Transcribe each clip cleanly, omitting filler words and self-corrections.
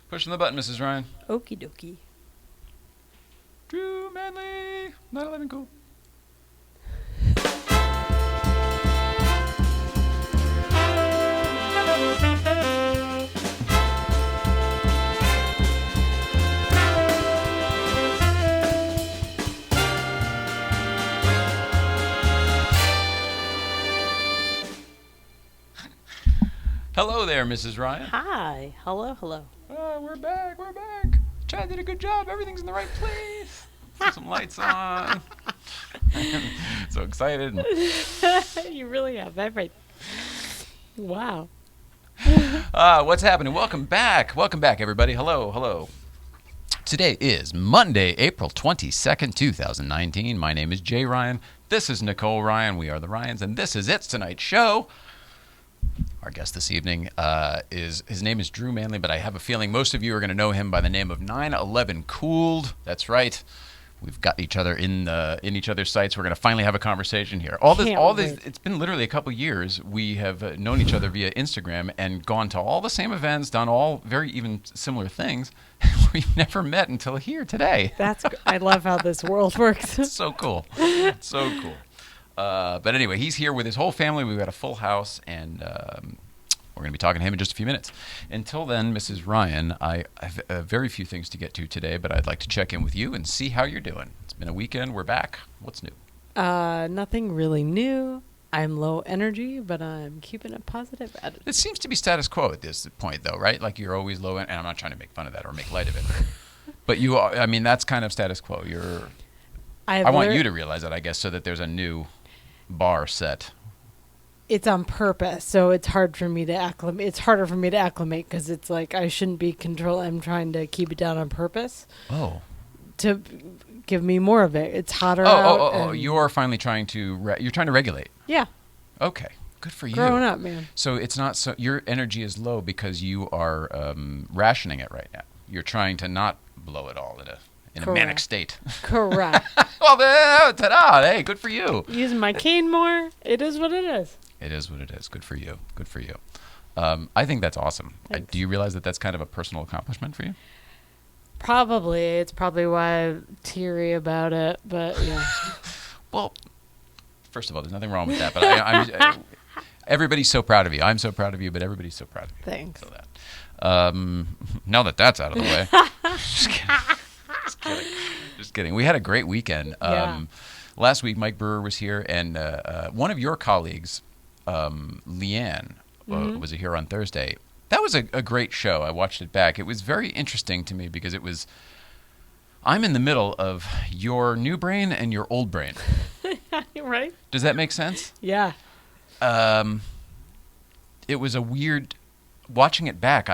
Pushing the button, Mrs. Ryan. Okie dokie. Drew Manley, 911 cool. Hello there, Mrs. Ryan. Hi. Hello, hello. Oh, we're back. Chad did a good job. Everything's in the right place. Put some lights on. So excited. You really have everything. Wow. What's happening? Welcome back, everybody. Hello. Today is Monday, April 22nd, 2019. My name is Jay Ryan. This is Nicole Ryan. We are the Ryans, and this is It's Tonight's Show. Our guest this evening his name is Drew Manley, but I have a feeling most of you are going to know him by the name of 911 Cooled. That's right. We've got each other in each other's sights. We're going to finally have a conversation here. All this. It's been literally a couple years. We have known each other via Instagram and gone to all the same events, done all very even similar things. We've never met until here today. I love how this world works. It's so cool. So cool. But anyway, he's here with his whole family. We've got a full house, and we're going to be talking to him in just a few minutes. Until then, Mrs. Ryan, I have very few things to get to today, but I'd like to check in with you and see how you're doing. It's been a weekend. We're back. What's new? Nothing really new. I'm low energy, but I'm keeping a positive attitude. It seems to be status quo at this point, though, right? Like you're always low, and I'm not trying to make fun of that or make light of it. But you are, I mean, that's kind of status quo. I want you to realize that, I guess, so that there's a new bar set. It's on purpose, so it's hard for me to acclimate. It's harder for me to acclimate because it's like I shouldn't be control. I'm trying to keep it down on purpose. Oh. To give me more of it. It's hotter out. Oh! You're finally trying to you're trying to regulate. Yeah. Okay. Good for you. Growing up, man. So it's not so your energy is low because you are rationing it right now. You're trying to not blow it all in a manic state. Correct. Well, ta-da! Hey, good for you. Using my cane more. It is what it is. It is what it is. Good for you. I think that's awesome. Do you realize that that's kind of a personal accomplishment for you? Probably. It's probably why I'm teary about it, but yeah. Well, first of all, there's nothing wrong with that, but everybody's so proud of you. I'm so proud of you, but everybody's so proud of you. Thanks. So now that that's out of the way. Just kidding. We had a great weekend. Yeah. Last week, Mike Brewer was here, and one of your colleagues, Leanne, was here on Thursday. That was a great show. I watched it back. It was very interesting to me because I'm in the middle of your new brain and your old brain. Right? Does that make sense? Yeah. It was a weird, watching it back,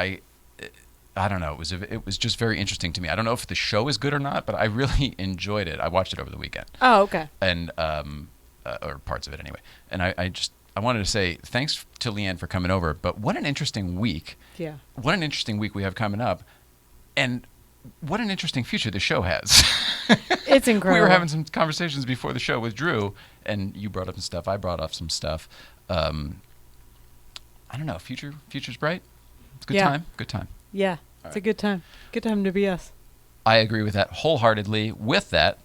I don't know. It was just very interesting to me. I don't know if the show is good or not, but I really enjoyed it. I watched it over the weekend. Oh, okay. And or parts of it anyway. And I wanted to say thanks to Leanne for coming over. But what an interesting week. Yeah. What an interesting week we have coming up, and what an interesting future the show has. It's incredible. We were having some conversations before the show with Drew, and you brought up some stuff. I brought up some stuff. I don't know. Future's bright. It's a good time. Good time. Yeah, it's a good time. Good time to be us. I agree with that wholeheartedly. With that,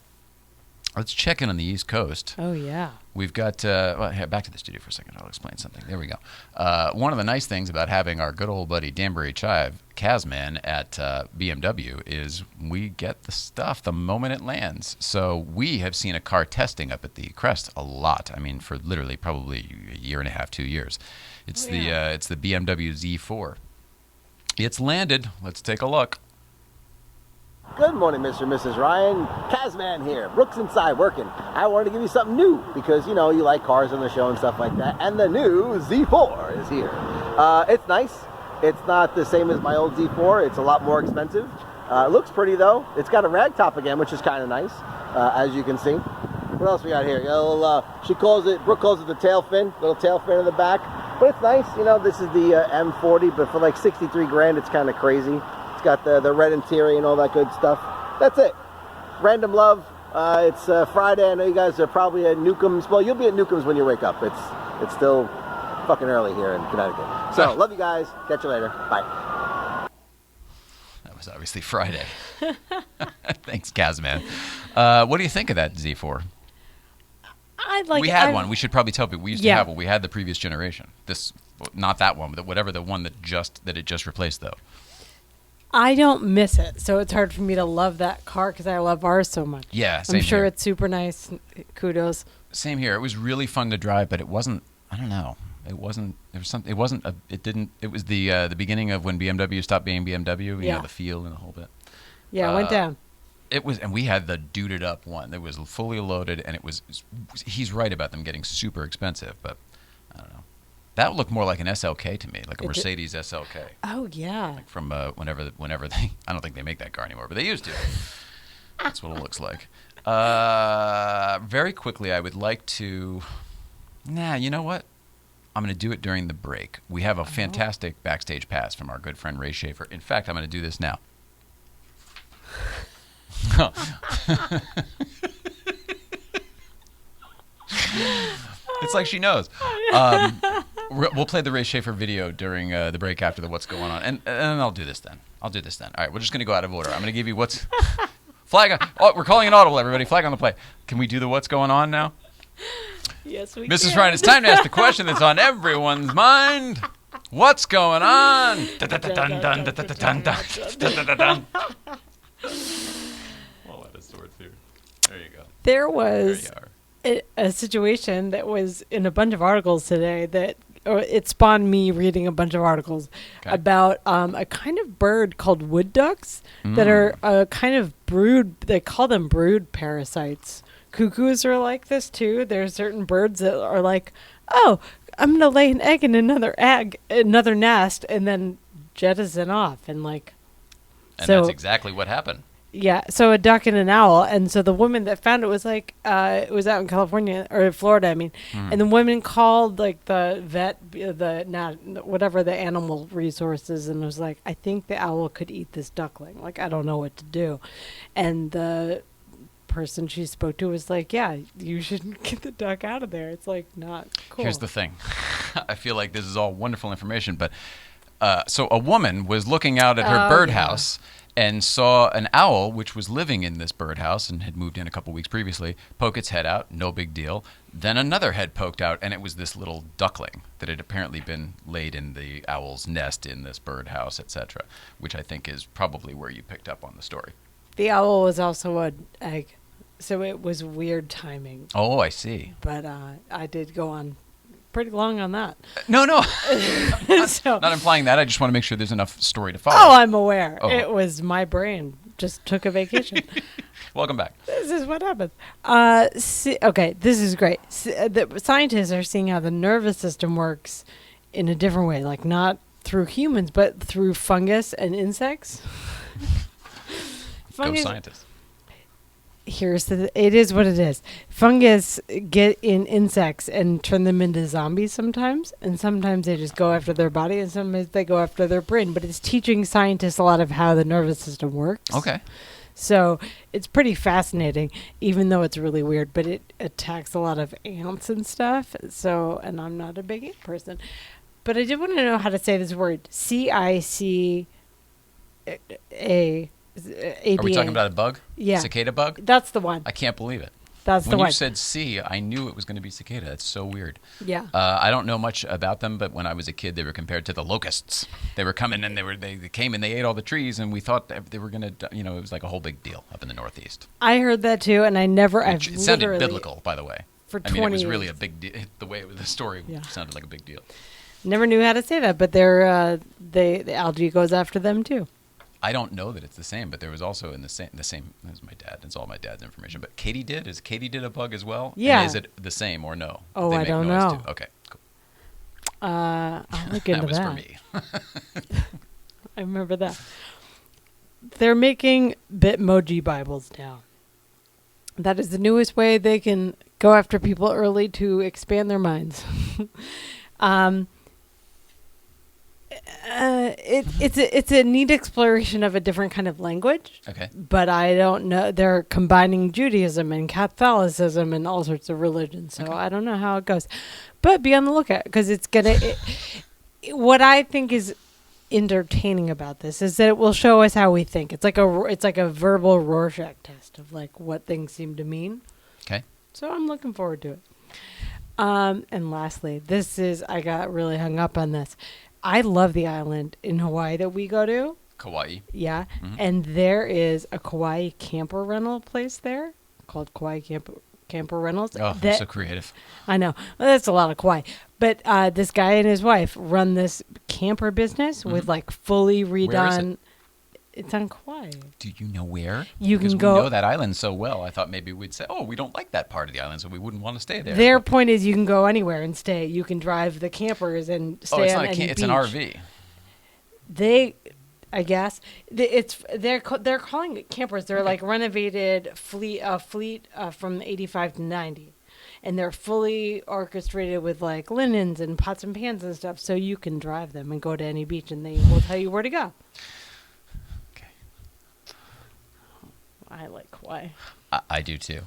let's check in on the East Coast. Oh, yeah. We've got, back to the studio for a second. I'll explain something. There we go. One of the nice things about having our good old buddy Danbury Chive, Kazman, at BMW is we get the stuff the moment it lands. So we have seen a car testing up at the Crest a lot. I mean, for literally probably a year and a half, 2 years. It's the BMW Z4. It's landed. Let's take a look. Good morning, Mr. and Mrs. Ryan. Kazman here. Brooks inside working. I wanted to give you something new because, you like cars on the show and stuff like that. And the new Z4 is here. It's nice. It's not the same as my old Z4. It's a lot more expensive. It looks pretty, though. It's got a rag top again, which is kind of nice, as you can see. What else we got here? Brooke calls it the tail fin. Little tail fin in the back. But it's nice, this is the M40, but for like 63 grand, it's kind of crazy. It's got the red interior and all that good stuff. That's it. Random love. It's Friday. I know you guys are probably at Newcomb's. Well, you'll be at Newcomb's when you wake up. It's still fucking early here in Connecticut. So, love you guys. Catch you later. Bye. was obviously Friday. Thanks, Kazman. What do you think of that Z4? We had one. We should probably tell people we used to have one. We had the previous generation. This, not that one, but whatever the one that it just replaced, though. I don't miss it, so it's hard for me to love that car because I love ours so much. Yeah, same I'm sure here. it's super nice. Kudos. Same here. It was really fun to drive, but it wasn't. I don't know. It wasn't. There was something. It wasn't. It didn't. It was the beginning of when BMW stopped being BMW. You know, the feel and the whole bit. Yeah, it went down. It was, and we had the duded up one that was fully loaded, and it was. He's right about them getting super expensive, but I don't know. That looked more like an SLK to me, like a Mercedes SLK. Oh yeah. Like from whenever they. I don't think they make that car anymore, but they used to. That's what it looks like. Very quickly, I would like to. Nah, you know what? I'm going to do it during the break. We have a fantastic backstage pass from our good friend Ray Schaefer. In fact, I'm going to do this now. It's like she knows. We'll play the Ray Schaefer video during the break after the what's going on. And I'll do this then. All right, we're just going to go out of order. I'm going to give you what's... Flag on... Oh, we're calling an audible, everybody. Flag on the play. Can we do the what's going on now? Yes, we Mrs. can. Ryan, it's time to ask the question that's on everyone's mind. What's going on? Oh, that is sword too. There you go. There was a situation that was in a bunch of articles today that it spawned me reading a bunch of articles about a kind of bird called wood ducks that are a kind of brood. They call them brood parasites. Cuckoos are like this too. There's certain birds that are like, oh, I'm gonna lay an egg in another nest, and then jettison off, and like. And that's exactly what happened. Yeah, so a duck and an owl, and so the woman that found it was like, it was out in California or Florida, I mean, and the woman called like the vet, whatever the animal resources, and was like, I think the owl could eat this duckling. Like, I don't know what to do, and the person she spoke to was like, yeah, you shouldn't get the duck out of there. It's like not cool. Here's the thing. I feel like this is all wonderful information, but so a woman was looking out at her birdhouse and saw an owl, which was living in this birdhouse and had moved in a couple weeks previously, poke its head out, no big deal. Then another head poked out, and it was this little duckling that had apparently been laid in the owl's nest in this birdhouse, etc., which I think is probably where you picked up on the story. The owl was also an egg, so it was weird timing. Oh, I see. But I did go on pretty long on that. No. So, not implying that. I just want to make sure there's enough story to follow. Oh, I'm aware. Oh. It was my brain just took a vacation. Welcome back. This is what happens. Okay, this is great. The scientists are seeing how the nervous system works in a different way, like not through humans, but through fungus and insects. Go scientists. It is what it is. Fungus get in insects and turn them into zombies sometimes, and sometimes they just go after their body, and sometimes they go after their brain. But it's teaching scientists a lot of how the nervous system works. Okay. So it's pretty fascinating, even though it's really weird, but it attacks a lot of ants and stuff. So, and I'm not a big ant person. But I did want to know how to say this word. CICA. Are we talking about a bug? Yeah. Cicada bug? That's the one. I can't believe it. That's the one. When you said C, I knew it was going to be cicada. That's so weird. Yeah. I don't know much about them, but when I was a kid, they were compared to the locusts. They were coming and they came and they ate all the trees, and we thought they were going to, it was like a whole big deal up in the Northeast. I heard that too, and It sounded biblical, by the way. For 20 it was years. really a big deal. The way the story sounded like a big deal. Never knew how to say that, but the algae goes after them too. I don't know that it's the same, but there was also the same as my dad. It's all my dad's information. But katydid, is katydid a bug as well? Yeah. And is it the same or no? Oh, I don't know. Too? Okay, cool. I'll look into that. That was for me. I remember that. They're making Bitmoji Bibles now. That is the newest way they can go after people early to expand their minds. It's a neat exploration of a different kind of language. Okay. But I don't know. They're combining Judaism and Catholicism and all sorts of religions. So I don't know how it goes. But be on the lookout because it's going to... What I think is entertaining about this is that it will show us how we think. It's like a verbal Rorschach test of like what things seem to mean. Okay. So I'm looking forward to it. And lastly, I got really hung up on this. I love the island in Hawaii that we go to. Kauai. Yeah. Mm-hmm. And there is a Kauai camper rental place there called Kauai Camper Rentals. Oh, that's so creative. I know. Well, that's a lot of Kauai. But this guy and his wife run this camper business with like fully redone. Where is it? It's on Kauai. Do you know where? Because we know that island so well. I thought maybe we'd say, oh, we don't like that part of the island, so we wouldn't want to stay there. Their point is you can go anywhere and stay. You can drive the campers and stay on any beach. It's an RV. I guess they're calling it campers. They're like renovated fleet from 85 to 90, and they're fully orchestrated with like linens and pots and pans and stuff, so you can drive them and go to any beach, and they will tell you where to go. Okay. I like Kauai. I do too.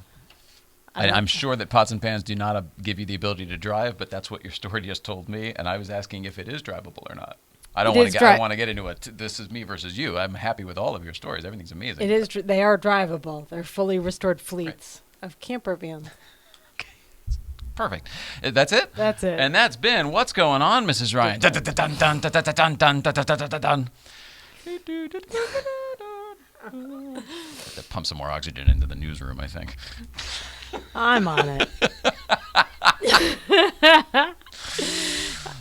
I'm sure that pots and pans do not give you the ability to drive, but that's what your story just told me, and I was asking if it is drivable or not. I don't want to get into it. This is me versus you. I'm happy with all of your stories. Everything's amazing. It is. They are drivable. They're fully restored fleets of camper vans. Okay. Perfect. That's it? That's it. And that's been What's Going On, Mrs. Ryan. To pump some more oxygen into the newsroom, I think. I'm on it.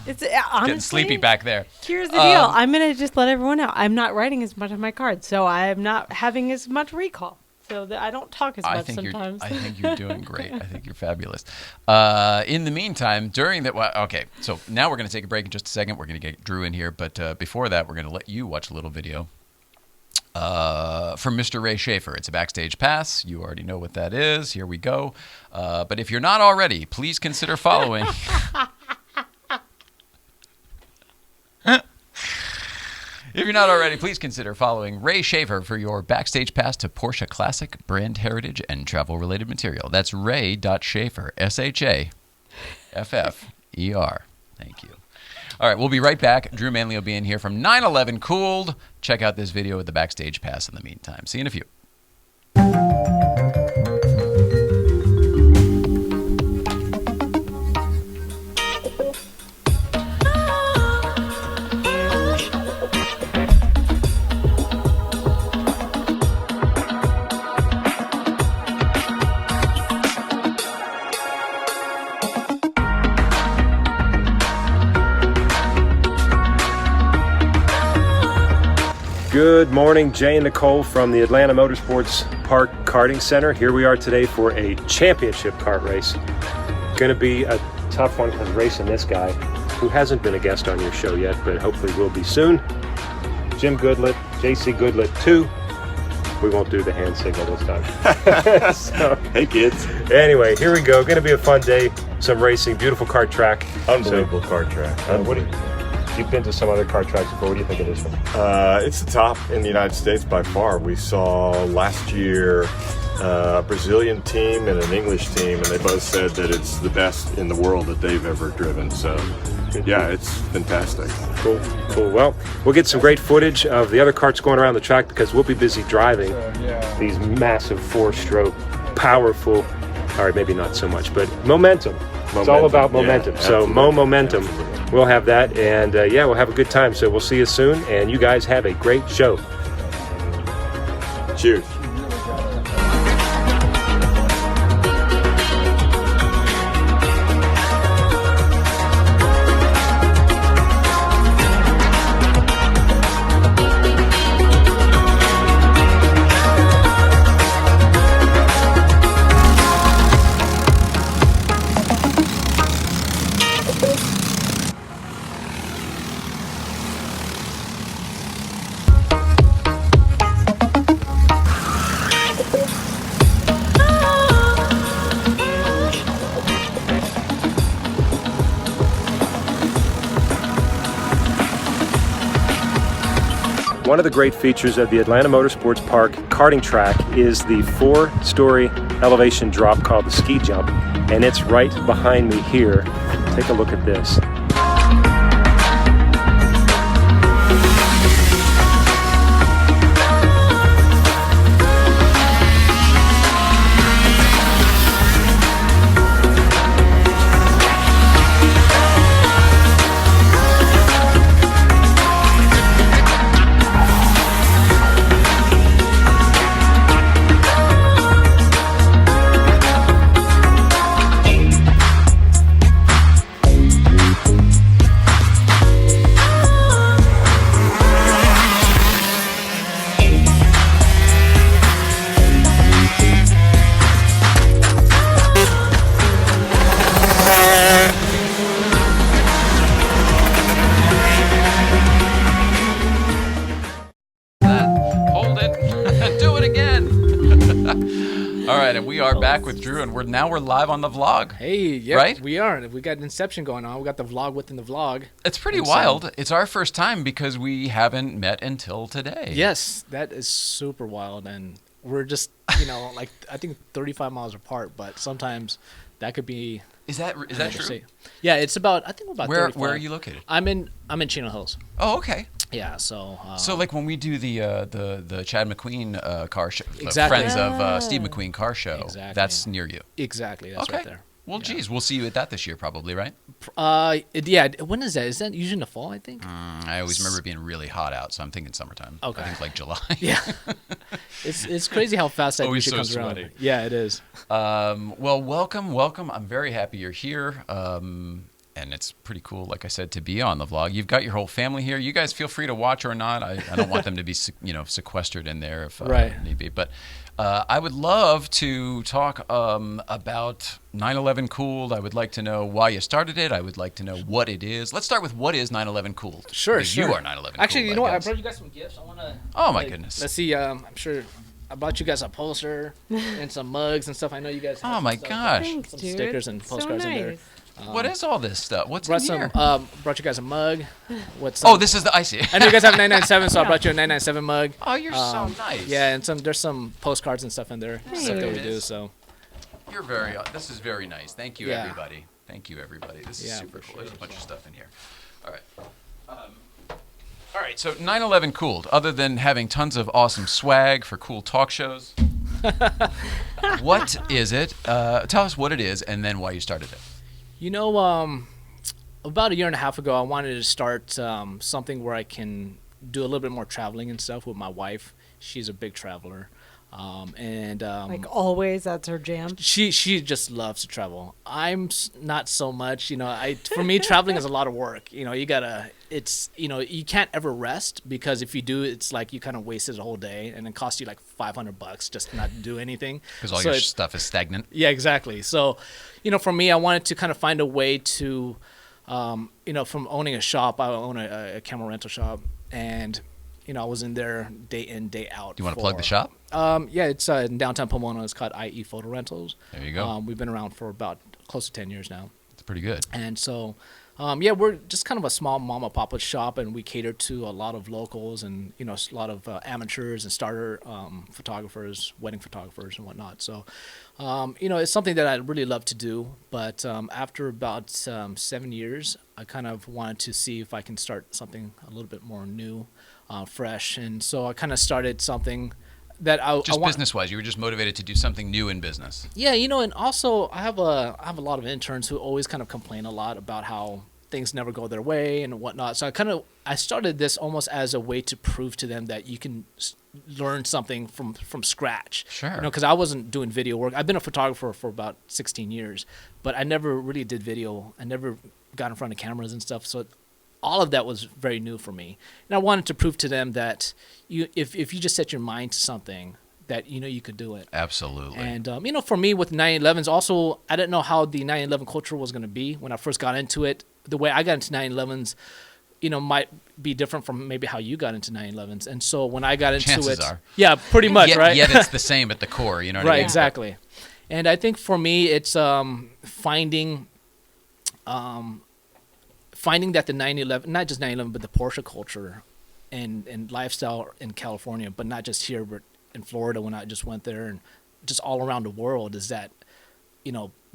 It's honestly getting sleepy back there. Here's the deal. I'm going to just let everyone know. I'm not writing as much on my cards, so I am not having as much recall. So that I don't talk as much sometimes. I think you're doing great. I think you're fabulous. In the meantime, so now we're going to take a break in just a second. We're going to get Drew in here, but before that, we're going to let you watch a little video from Mr. Ray SHAFFER. It's a backstage pass. You already know what that is. Here we go. But if you're not already, please consider following. If you're not already, please consider following Ray SHAFFER for your backstage pass to Porsche Classic, brand heritage, and travel-related material. That's ray.shaffer, SHAFFER. Thank you. All right, we'll be right back. Drew Manley will be in here from 9/11 Cooled. Check out this video with the backstage pass in the meantime. See you in a few. Good morning, Jay and Nicole from the Atlanta Motorsports Park Karting Center. Here we are today for a championship kart race. Going to be a tough one because racing this guy, who hasn't been a guest on your show yet, but hopefully will be soon. JIM GOODLETT, JC GOODLETT 2. We won't do the hand signal this time. So, hey kids. Anyway, here we go. Going to be a fun day. Some racing, beautiful kart track. Unbelievable kart track. You've been to some other kart tracks before. What do you think of this one? It's the top in the United States by far. We saw last year a Brazilian team and an English team, and they both said that it's the best in the world that they've ever driven. So, yeah, it's fantastic. Cool. Well, we'll get some great footage of the other karts going around the track because we'll be busy driving these massive four-stroke, powerful, all right, maybe not so much, but momentum. It's all about momentum. So, momentum. Absolutely. We'll have that, and we'll have a good time. So we'll see you soon, and you guys have a great show. Cheers. One of the great features of the Atlanta Motorsports Park karting track is the 4-story elevation drop called the ski jump, and it's right behind me here. Take a look at this. All right, and we are back with Drew, and we're live on the vlog. Hey, yeah, right? We are. We got Inception going on. We got the vlog within the vlog. It's pretty wild. It's our first time because we haven't met until today. Yes, that is super wild, and we're just like I think 35 miles apart, but sometimes that could be. Is that true? Yeah, it's about. I think about. Where 35. Where are you located? I'm in Chino Hills. Oh, okay. Yeah, so. So like when we do the Chad McQueen car show, Exactly. Friends of Steve McQueen car show. Exactly. That's near you. Exactly. That's Okay. right there. Well, geez, we'll see you at that this year, probably, right? Yeah. When is that? Is that usually in the fall? I think. I always remember it being really hot out, so I'm thinking summertime. Okay. I think like July. Yeah. It's crazy how fast that Always usually so comes sweaty. around. Yeah, it is. Well, welcome. I'm very happy you're here. And it's pretty cool, like I said, to be on the vlog. You've got your whole family here. You guys feel free to watch or not. I don't want them to be, sequestered in there if need be. But I would love to talk about 9/11 Cooled. I would like to know why you started it. I would like to know what it is. Let's start with what is 9/11 Cooled. Sure. You are 9/11 Actually, Cooled, you know what? I guess. brought you guys some gifts. I want to. Oh my goodness. Let's see. I'm sure I brought you guys a poster and some mugs and stuff. I know you guys. Have Oh my some gosh. Thanks, some dude. stickers and So postcards in there. nice. What is all this stuff? What's Brought in some. here? Brought you guys a mug. What's? Oh, this is the icy. I know you guys have 997, so I brought you a 997 mug. Oh, you're so nice. Yeah, and there's some postcards and stuff in there. Stuff that we do. So. You're this is very nice. Thank you, Yeah. everybody. Thank you, everybody. This is super cool. There's a bunch of stuff in here. All right. All right, so 9/11 Cooled, other than having tons of awesome swag for cool talk shows, what is it? Tell us what it is and then why you started it. About a year and a half ago, I wanted to start something where I can do a little bit more traveling and stuff with my wife. She's a big traveler. Like always, that's her jam. She just loves to travel. I'm not so much. For me, traveling is a lot of work. You can't ever rest because if you do, it's like you kind of wasted a whole day and it costs you like $500 just not to do anything. Because all your stuff is stagnant. Yeah, exactly. So, for me, I wanted to kind of find a way to, from owning a shop, I own a camera rental shop, and I was in there day in, day out. Do you want to plug the shop? Yeah, it's in downtown Pomona. It's called IE Photo Rentals. There you go. We've been around for about close to 10 years now. It's pretty good. And so, we're just kind of a small mom and pop shop, and we cater to a lot of locals and, a lot of amateurs and starter photographers, wedding photographers and whatnot. So, it's something that I really love to do. But after about 7 years, I kind of wanted to see if I can start something a little bit more new, fresh. And so I kind of started something that I business-wise, you were just motivated to do something new in business. Yeah, and also I have a lot of interns who always kind of complain a lot about how things never go their way and whatnot. So I started this almost as a way to prove to them that you can learn something from scratch. Sure. Because I wasn't doing video work. I've been a photographer for about 16 years, but I never really did video. I never got in front of cameras and stuff. So all of that was very new for me. And I wanted to prove to them that if you just set your mind to something, that you could do it. Absolutely. And for me with 911s, also I didn't know how the 911 culture was going to be when I first got into it. The way I got into 911s, might be different from maybe how you got into 911s. And so when I got into Chances are. Yeah, pretty much, right? Yet it's the same at the core, you know what I mean? Right, exactly. And I think for me, it's finding that the 911, not just 911, but the Porsche culture and lifestyle in California, but not just here, but in Florida when I just went there and just all around the world, is that,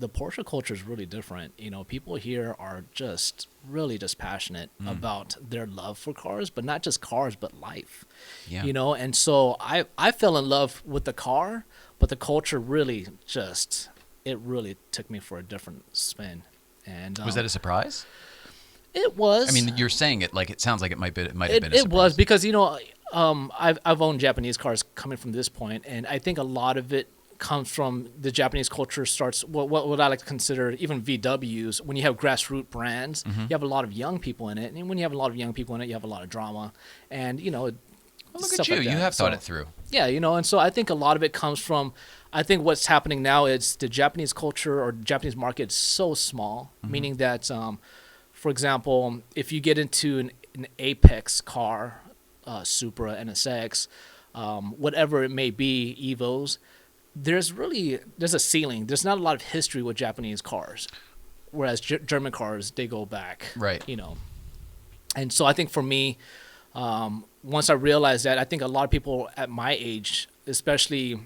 the Porsche culture is really different. People here are just really just passionate about their love for cars, but not just cars, but life. Yeah. And so I fell in love with the car, but the culture really took me for a different spin. And was that a surprise? It was. I mean, you're saying it like it sounds like it might have been a surprise. It was because I've owned Japanese cars coming from this point, and I think a lot of it comes from the Japanese culture. Starts what I like to consider even VWs. When you have grassroots brands, you have a lot of young people in it, and when you have a lot of young people in it, you have a lot of drama, and Well, look stuff at you. like that. You have thought it through. Yeah, and so I think a lot of it comes from. I think what's happening now is the Japanese culture or Japanese market is so small, meaning that, for example, if you get into an Apex car, Supra, NSX, whatever it may be, Evos, there's a ceiling. There's not a lot of history with Japanese cars, whereas German cars, they go back, Right. And so I think for me, once I realized that, I think a lot of people at my age, especially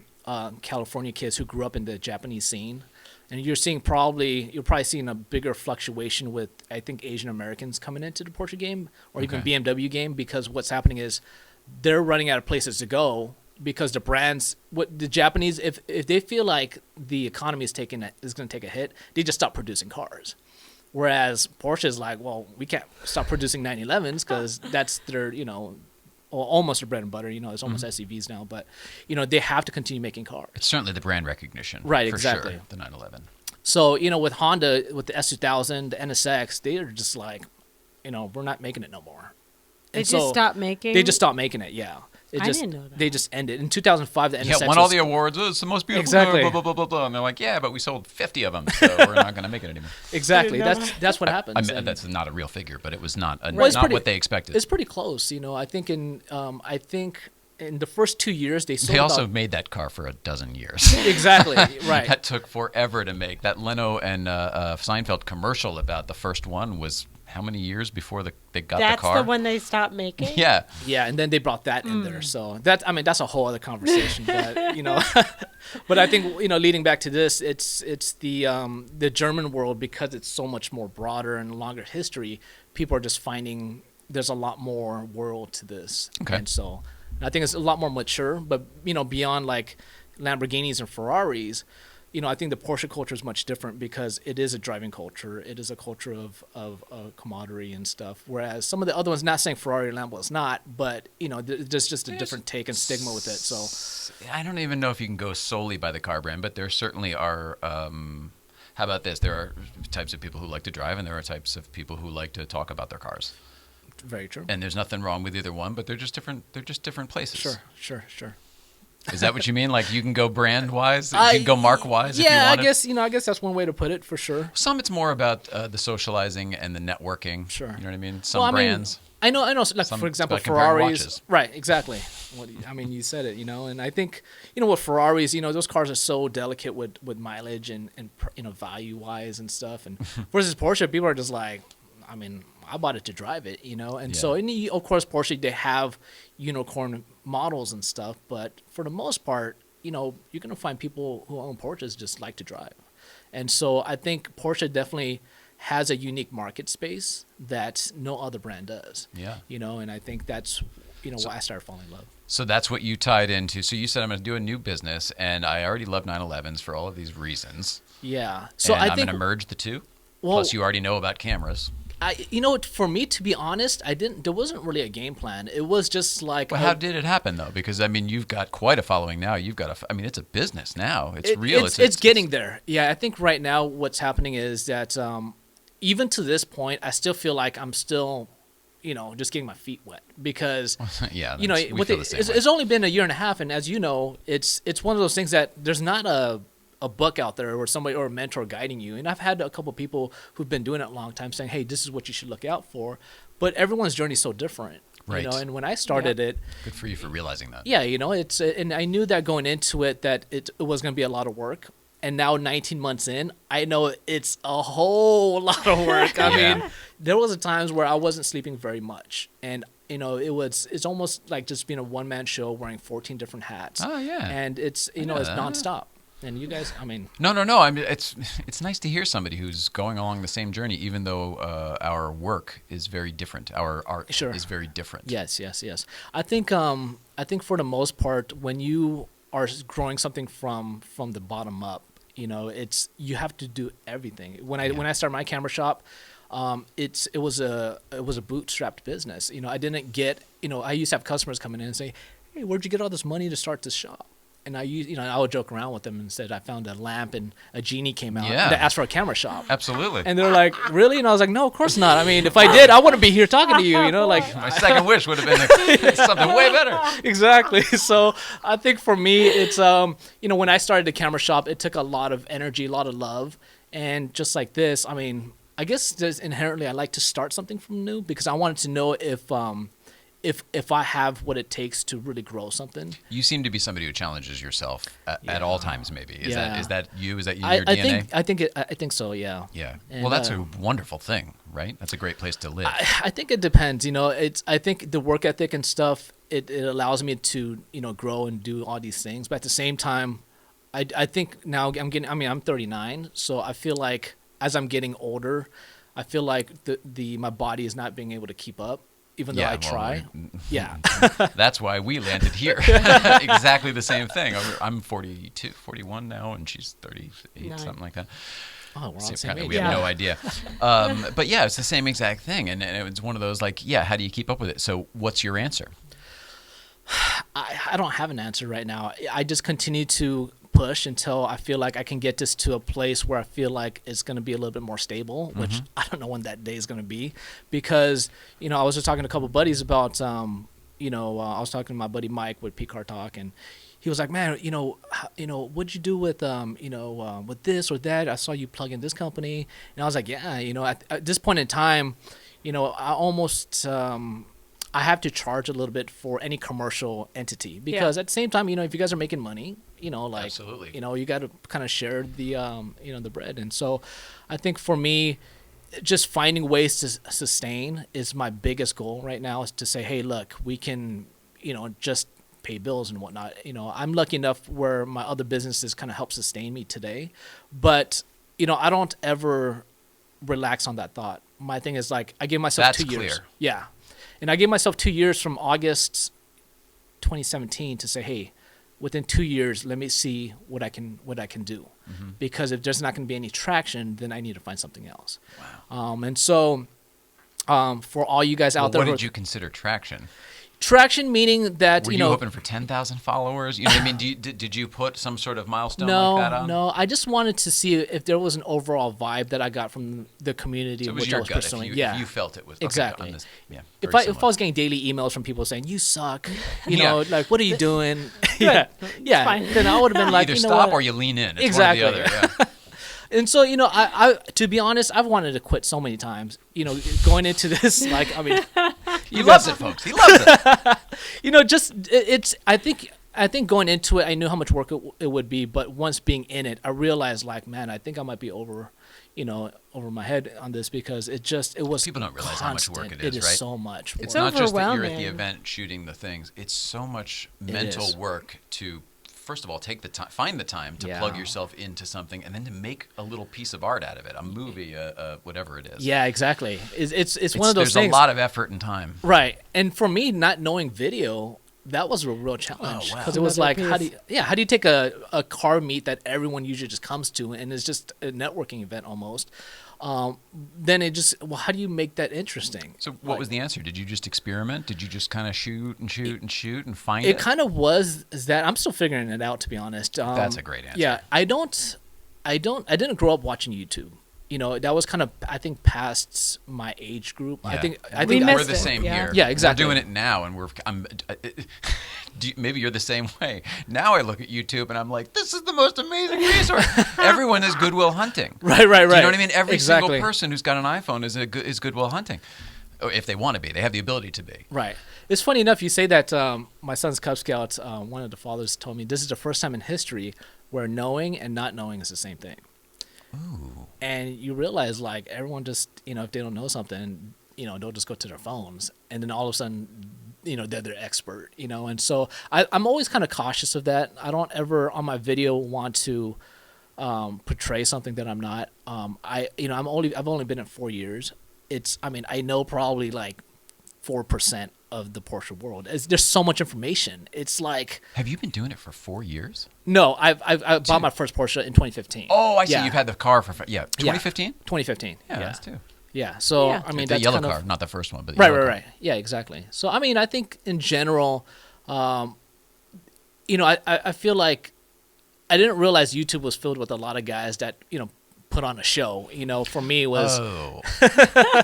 California kids who grew up in the Japanese scene, and you're probably seeing a bigger fluctuation with, I think, Asian Americans coming into the Porsche game or even BMW game, because what's happening is they're running out of places to go because the brands, the Japanese, if they feel like the economy is going to take a hit, they just stop producing cars. Whereas Porsche is like, well, we can't stop producing 911s because that's their, almost their bread and butter. It's almost SUVs now, but they have to continue making cars. It's certainly the brand recognition, right? For Exactly. Sure, the 911. So with Honda, with the S2000, the NSX, they are just like, we're not making it no more. They just stopped making. They just stopped making it. Yeah. I didn't know that. They just ended in 2005. The NSX won all the awards. Oh, it's the most beautiful car, blah, blah, blah, blah, blah. And they're like, yeah, but we sold 50 of them, so we're not going to make it anymore. Exactly. That's what happens. I mean, that's not a real figure, but it was not not what they expected. It's pretty close. I think in the first 2 years they sold. They also made that car for a dozen years. Exactly. Right. That took forever to make. That Leno and Seinfeld commercial about the first one was how many years before they got the car? That's the one they stopped making? Yeah. Yeah, and then they brought that in there. So that's a whole other conversation. But but I think leading back to this, it's the German world, because it's so much more broader and longer history. People are just finding there's a lot more world to this. Okay. And so I think it's a lot more mature. But beyond like Lamborghinis and Ferraris, I think the Porsche culture is much different because it is a driving culture. It is a culture of camaraderie and stuff. Whereas some of the other ones, not saying Ferrari or Lambo is not, but there's just a different take and stigma with it. So I don't even know if you can go solely by the car brand, but there certainly are. How about this? There are types of people who like to drive, and there are types of people who like to talk about their cars. Very true. And there's nothing wrong with either one, but they're just different. They're just different places. Sure. Is that what you mean? Like you can go brand wise, you can go mark wise. Yeah, if you want I guess that's one way to put it for sure. Some it's more about the socializing and the networking. Sure. You know what I mean? Some brands. I know. Like for example, like comparing Ferraris. watches. Right. Exactly. You said it. And I think with Ferraris, those cars are so delicate with mileage and value wise and stuff. And versus Porsche, people are just like, I bought it to drive it, And so, of course, Porsche, they have unicorn models and stuff, but for the most part, you're going to find people who own Porsches just like to drive. And so I think Porsche definitely has a unique market space that no other brand does. Yeah. And I think that's, why I started falling in love. So that's what you tied into. So you said, I'm going to do a new business, and I already love 911s for all of these reasons. Yeah. So and I I'm think going to merge the two. Well, Plus, you already know about cameras. For me, to be honest, there wasn't really a game plan. It was just like. Well, how did it happen though? Because you've got quite a following now. You've got it's a business now. It's real. It's getting there. Yeah, I think right now what's happening is that even to this point, I still feel like I'm still, just getting my feet wet because. Yeah. It's only been a year and a half, and as you know, it's one of those things that there's not a book out there or somebody or a mentor guiding you. And I've had a couple of people who've been doing it a long time saying, hey, this is what you should look out for. But everyone's journey is so different. Right. And when I started it. Good for you for realizing that. Yeah, and I knew that going into it that it was going to be a lot of work. And now 19 months in, I know it's a whole lot of work. I mean, there was times where I wasn't sleeping very much. And it's almost like just being a one-man show wearing 14 different hats. Oh, yeah. And it's nonstop. And you guys, No. It's nice to hear somebody who's going along the same journey, even though our work is very different. Our art is very different. Yes. I think for the most part, when you are growing something from the bottom up, you have to do everything. When I started my camera shop, it was a bootstrapped business. I didn't get. I used to have customers come in and say, "Hey, where'd you get all this money to start this shop?" And I would joke around with them and said I found a lamp and a genie came out that asked for a camera shop. Absolutely. And they're like, really? And I was like, no, of course not. If I did, I wouldn't be here talking to you. Like my second wish would have been something way better. Exactly. So I think for me, it's when I started the camera shop, it took a lot of energy, a lot of love, and just like this, I guess just inherently I like to start something from new because I wanted to know if I have what it takes to really grow something. You seem to be somebody who challenges yourself at all times. Maybe is that you? Is that your DNA? DNA? I think so. Yeah. Yeah. And, well, that's a wonderful thing, right? That's a great place to live. I think it depends. I think the work ethic and stuff it allows me to grow and do all these things. But at the same time, I think now I'm 39, so I feel like as I'm getting older, I feel like my body is not being able to keep up. Even though I try. That's why we landed here. Exactly the same thing. I'm 42, 41 now, and she's 38, something like that. Oh, we're on the same age. We have no idea. But yeah, it's the same exact thing. And it's one of those how do you keep up with it? So what's your answer? I don't have an answer right now. I just continue to push until I feel like I can get this to a place where I feel like it's going to be a little bit more stable, which I don't know when that day is going to be, because I was just talking to a couple of buddies about I was talking to my buddy Mike with P-Car Talk, and he was like, man, what'd you do with with this or that? I saw you plug in this company, and I was like, yeah, at this point in time, I almost I have to charge a little bit for any commercial entity, because at the same time, if you guys are making money, Absolutely. you got to kind of share the, the bread. And so I think for me, just finding ways to sustain is my biggest goal right now, is to say, hey, look, we can, just pay bills and whatnot. I'm lucky enough where my other businesses kind of help sustain me today, but, I don't ever relax on that thought. My thing is I give myself 2 years. Clear. Yeah. And I gave myself 2 years from August 2017 to say, hey, within 2 years, let me see what I can do. Because if there's not going to be any traction, then I need to find something else. Wow. And so for all you guys out there. What did you consider traction? Traction meaning that, Were you hoping for 10,000 followers? You know what I mean? Did you put some sort of milestone like that on? No. I just wanted to see if there was an overall vibe that I got from the community, so it was which your I was gut pursuing. If you felt it was exactly. Okay, if I was getting daily emails from people saying you suck, what are you doing? Then I would have been like, either stop or you lean in. It's exactly. one or the other. Yeah. And so, I to be honest, I've wanted to quit so many times. Going into this, He loves it, folks. He loves it. I think going into it, I knew how much work it would be, but once being in it, I realized man, I think I might be over my head on this, because it was people don't realize constant. how much work it is, It is right? so much work. It's not just that you're at the event shooting the things. It's so much mental work to, first of all, take the time, find the time to plug yourself into something, and then to make a little piece of art out of it, a movie, whatever it is. Yeah, exactly. It's one of those things. There's a lot of effort and time. Right. And for me, not knowing video, that was a real challenge, because it was how do you take a car meet that everyone usually just comes to, and it's just a networking event almost. Then how do you make that interesting? So what was the answer? Did you just experiment? Did you just kind of shoot and find it? It kind of was that. I'm still figuring it out, to be honest. That's a great answer. Yeah, I didn't grow up watching YouTube. That was kind of, I think, past my age group. Yeah. I think we're the same here. Yeah, exactly. We're doing it now, and maybe you're the same way. Now I look at YouTube and I'm like, this is the most amazing resource. Everyone is Goodwill Hunting. Right. Do you know what I mean? Every exactly. single person who's got an iPhone is Goodwill Hunting. If they want to be, they have the ability to be. Right. It's funny enough you say that. My son's Cub Scout, one of the fathers told me this is the first time in history where knowing and not knowing is the same thing. Ooh. And you realize everyone just, if they don't know something, they'll just go to their phones, and then all of a sudden, they're their expert, and so I'm always kind of cautious of that. I don't ever on my video want to portray something that I'm not. I've only been in 4 years. I know probably 4% of the Porsche world. There's so much information. It's Have you been doing it for 4 years? No, I bought my first Porsche in 2015. Oh, I see. You've had the car for 2015. 2015. Yeah, that's two. Yeah. So the that's yellow kind car, of, not the first one, but the yellow car. Right. Yeah, exactly. So I think in general, I feel like I didn't realize YouTube was filled with a lot of guys that put on a show. For me it was. Oh.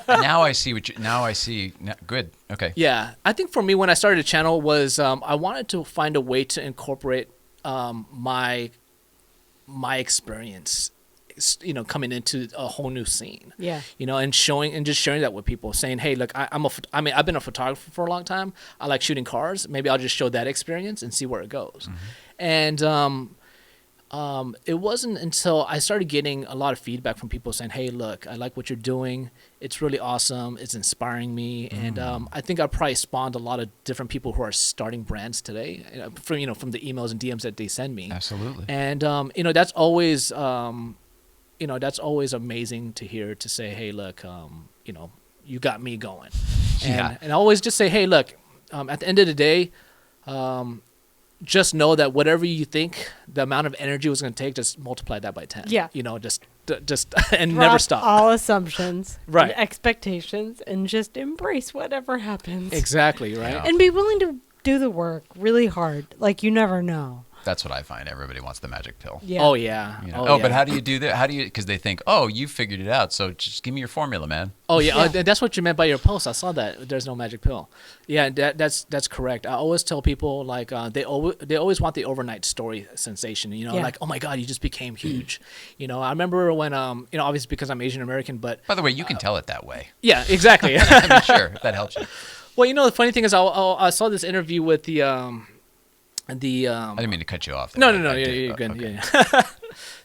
Now I see good. Okay. Yeah, I think for me when I started a channel was I wanted to find a way to incorporate my experience coming into a whole new scene. Yeah. And just sharing that with people, saying, hey, look, I've been a photographer for a long time. I like shooting cars. Maybe I'll just show that experience and see where it goes. And it wasn't until I started getting a lot of feedback from people saying, hey, look, I like what you're doing. It's really awesome. It's inspiring me. And I think I probably spawned a lot of different people who are starting brands today from the emails and DMs that they send me. Absolutely. And, that's always, that's always amazing to hear, to say, hey, look, you got me going. And I always just say, hey, look, at the end of the day, just know that whatever you think the amount of energy was going to take, just multiply that by 10. Yeah. Just and Drop never stop. all assumptions, Right. and expectations, and just embrace whatever happens. Exactly, right? Yeah. And be willing to do the work really hard. Like, you never know. That's what I find. Everybody wants the magic pill. Yeah. Oh, yeah. You know? Oh, But yeah. how do you do that? Because they think, oh, you figured it out, so just give me your formula, man. Oh yeah, Yeah. that's what you meant by your post. I saw that. There's no magic pill. Yeah, that's correct. I always tell people, like, they always want the overnight story sensation. Yeah. Like, oh my God, you just became huge. I remember when obviously because I'm Asian American, but By the way, you can tell it that way. yeah, exactly. I mean, sure, if that helps you. Well, the funny thing is, I saw this interview with the. I didn't mean to cut you off. No, there. you're good. Okay. Yeah.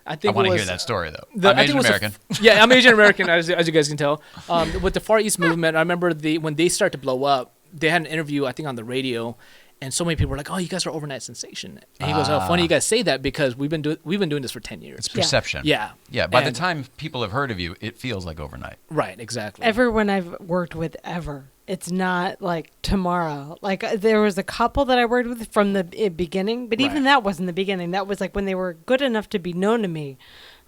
I think I want it to was, hear that story, though. I I'm think it Asian was American. I'm Asian American, as you guys can tell. With the Far East movement, I remember when they started to blow up, they had an interview, I think, on the radio, and so many people were like, "Oh, you guys are overnight sensation." And he goes, "Oh, funny you guys say that because we've been doing this for 10 years." It's perception. Yeah. Yeah. By the And- time people have heard of you, it feels like overnight. Right. Exactly. Everyone I've worked with ever. It's not like tomorrow. Like, there was a couple that I worked with from the beginning, but even Right. that wasn't the beginning. That was like when they were good enough to be known to me.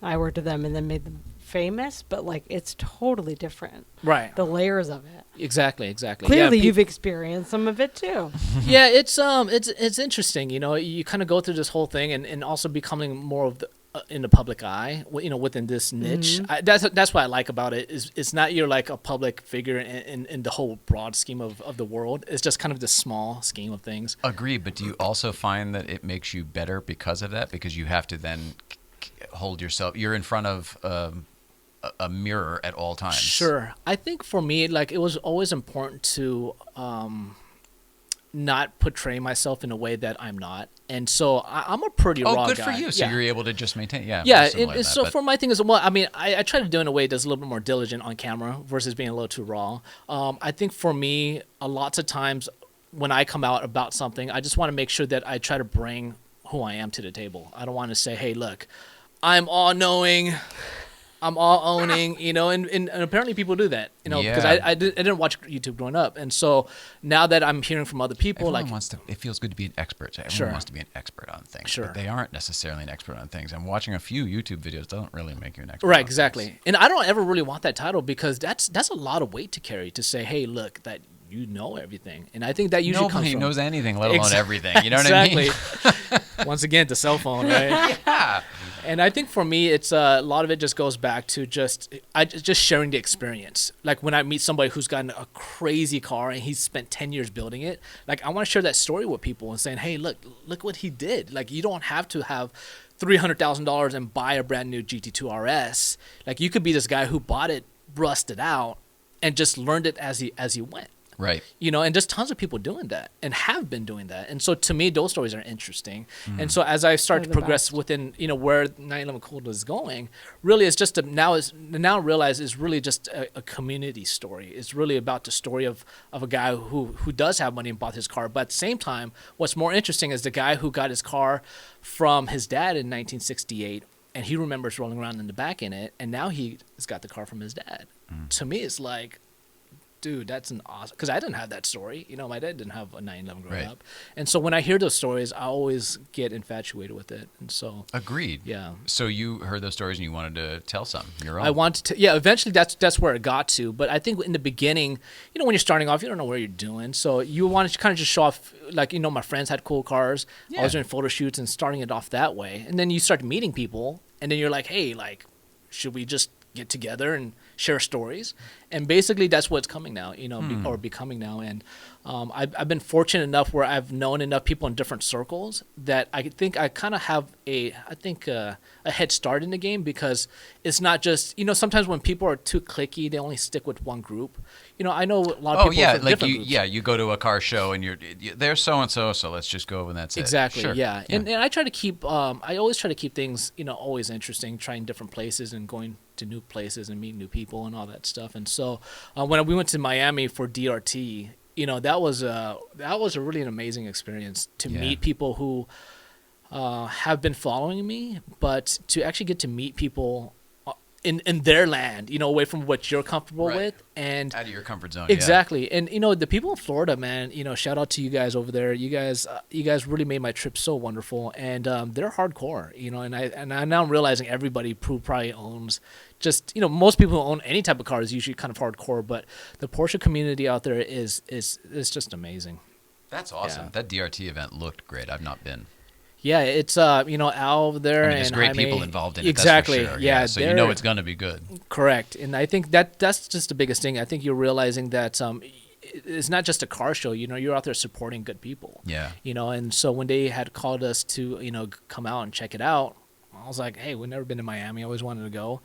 I worked with them and then made them famous, but like, it's totally different. Right. The layers of it. Exactly. Clearly, Yeah, you've experienced some of it too. yeah, it's interesting. You kind of go through this whole thing and also becoming more of the in the public eye, within this niche. That's what I like about it. Is it's not you're like a public figure in the whole broad scheme of the world. It's just kind of this small scheme of things. Agreed. But do you also find that it makes you better because of that? Because you have to then hold yourself. You're in front of a mirror at all times. Sure. I think for me, like, it was always important to not portray myself in a way that I'm not. And so I'm a pretty raw guy. Oh, good for you. So Yeah. you're able to just maintain. Yeah. Yeah, I'm similar to and that, so but- for my thing is, well, I mean, I try to do it in a way that's a little bit more diligent on camera versus being a little too raw. I think for me, lots of times when I come out about something, I just want to make sure that I try to bring who I am to the table. I don't want to say, hey, look, I'm all knowing, I'm all owning, and apparently people do that, because Yeah. I didn't watch YouTube growing up. And so now that I'm hearing from other people, Everyone like, wants to. It feels good to be an expert. Everyone Sure. wants to be an expert on things. Sure. But they aren't necessarily an expert on things. And watching a few YouTube videos doesn't really make you an expert. right, on exactly. things. And I don't ever really want that title because that's a lot of weight to carry to say, hey, look, that you know everything. And I think that usually comes Nobody from knows anything, let alone Ex- everything. You know what I mean? Exactly. Once again, the cell phone, right? Yeah. And I think for me, it's a lot of it just goes back to just sharing the experience. Like when I meet somebody who's gotten a crazy car and he's spent 10 years building it, like I want to share that story with people and saying, hey, look what he did. Like you don't have to have $300,000 and buy a brand new GT2 RS. Like you could be this guy who bought it, rusted out, and just learned it as he went. Right. And just tons of people doing that and have been doing that. And so to me, those stories are interesting. And so as I start to They're the progress best. within, where 911 Cold is going, really it's just now realize is really just a community story. It's really about the story of a guy who does have money and bought his car. But at the same time, what's more interesting is the guy who got his car from his dad in 1968. And he remembers rolling around in the back in it. And now he's got the car from his dad. To me, it's like, dude, that's an awesome, because I didn't have that story. My dad didn't have a 911 growing Right. up. And so when I hear those stories, I always get infatuated with it. And so, Agreed. yeah. So you heard those stories and you wanted to tell some. Your own. I wanted to, eventually that's where it got to. But I think in the beginning, when you're starting off, you don't know where you're doing. So you want to kind of just show off, like, my friends had cool cars. I was Yeah. doing photo shoots and starting it off that way. And then you start meeting people and then you're like, hey, like, should we just get together and share stories, and basically that's what's coming now, or becoming now. And I've been fortunate enough where I've known enough people in different circles that I think I kind of have a head start in the game, because it's not just, sometimes when people are too cliquey, they only stick with one group. I know a lot of people from different groups. You go to a car show and they're so and so, so let's just go and that's exactly, it. Exactly, yeah. And I try to keep, I always try to keep things, always interesting, trying different places and going to new places and meeting new people and all that stuff. And so when we went to Miami for DRT, that was a really an amazing experience to meet people who have been following me, but to actually get to meet people in their land, away from what you're comfortable with, and out of your comfort zone. Exactly. And the people in Florida, man, shout out to you guys over there. You guys really made my trip so wonderful, and they're hardcore, and I now I'm realizing everybody probably owns just, most people who own any type of car is usually kind of hardcore, but the Porsche community out there is just amazing. That's awesome. Yeah. That DRT event looked great. I've not been. Yeah, it's Al there, there's and great Jaime. people involved in it. Exactly. That's for sure. Yeah, so it's going to be good. Correct, and I think that's just the biggest thing. I think you're realizing that it's not just a car show. You're out there supporting good people. Yeah. And so when they had called us to come out and check it out, I was like, hey, we've never been to Miami. I always wanted to go.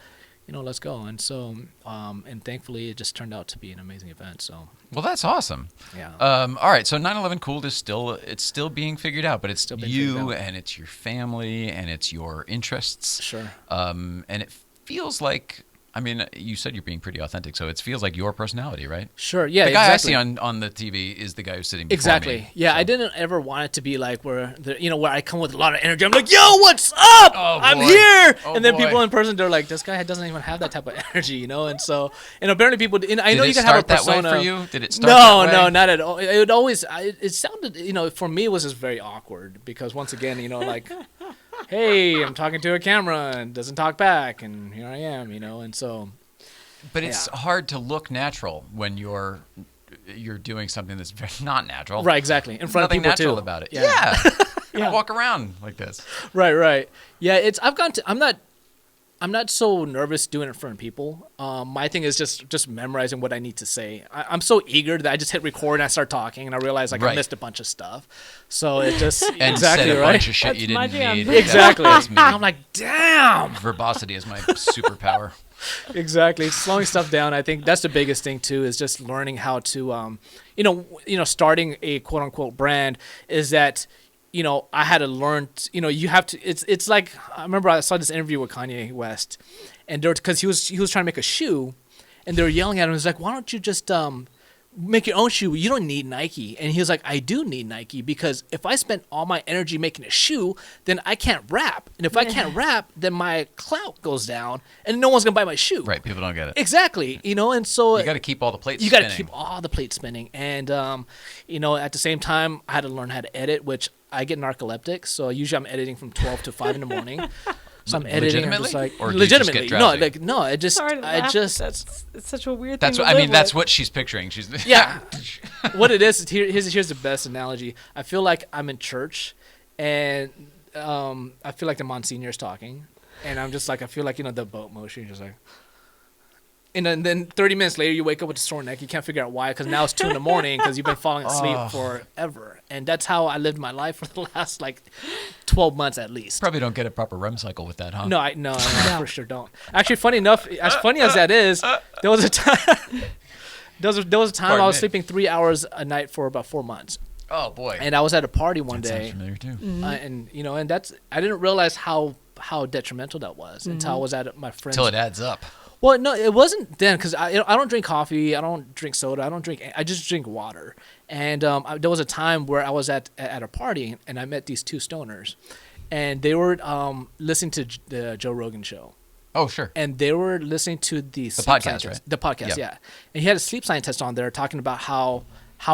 Let's go. And so, and thankfully, it just turned out to be an amazing event. So. Well, that's awesome. Yeah. All right. So 911 Cooled is still being figured out, but it's still being figured out. And it's your family and it's your interests. Sure. And it feels like, you said you're being pretty authentic, so it feels like your personality, right? Sure, yeah, the guy exactly. I see on the TV is the guy who's sitting before exactly. me. Yeah, so. I didn't ever want it to be like where I come with a lot of energy. I'm like, yo, what's up? I'm here. And then people in person, they're like, this guy doesn't even have that type of energy, And so, and apparently people, I know you can have a persona. Did it start that way for you? Did it start that way? No, not at all. It sounded, for me, it was just very awkward because once again, like, hey, I'm talking to a camera and doesn't talk back, and here I am, and so. But it's hard to look natural when you're doing something that's very not natural. Right, exactly. In front of people natural too. about it. Yeah. I walk around like this. Right. Yeah, I'm not so nervous doing it in front of people. My thing is just memorizing what I need to say. I'm so eager that I just hit record and I start talking and I realize I missed a bunch of stuff. So it just and exactly said a right. bunch of shit you didn't need. Exactly. That's me. I'm like, damn. Verbosity is my superpower. Exactly. Slowing stuff down. I think that's the biggest thing too, is just learning how to, starting a quote unquote brand is that, I had to learn, you have to, it's like, I remember I saw this interview with Kanye West and because he was trying to make a shoe and they were yelling at him. He was like, why don't you just, make your own shoe? You don't need Nike. And he was like, I do need Nike because if I spend all my energy making a shoe, then I can't rap. And if I can't rap, then my clout goes down and no one's going to buy my shoe. Right. People don't get it. Exactly. And so you got to keep all the plates spinning. You got to keep all the plates spinning. And, at the same time, I had to learn how to edit, which I get narcoleptic. So usually I'm editing from 12 to 5 in the morning. So I'm editing. I'm just like, or legitimately. No, It's such a weird thing. That's what she's picturing. She's what it is. Here's the best analogy. I feel like I'm in church, and I feel like the Monsignor's talking, and I'm just like, I feel like the boat motion. You're just like, and then 30 minutes later, you wake up with a sore neck. You can't figure out why, because now it's 2 a.m. because you've been falling asleep forever. And that's how I lived my life for the last 12 months at least. Probably don't get a proper REM cycle with that, huh? No, I for sure don't. Actually, funny enough, as funny as that is, there was a time. There was a time I was sleeping 3 hours a night for about 4 months. Oh boy! And I was at a party one day. Sounds familiar too. Mm-hmm. And that's, I didn't realize how detrimental that was until I was at my friend's. Until it adds up. Well, no, it wasn't then because I don't drink coffee, I don't drink soda, I just drink water. And there was a time where I was at a party and I met these 2 stoners, and they were listening to the Joe Rogan show. Oh, sure. And they were listening to the podcast, scientist, right? The podcast, yeah. And he had a sleep scientist on there talking about how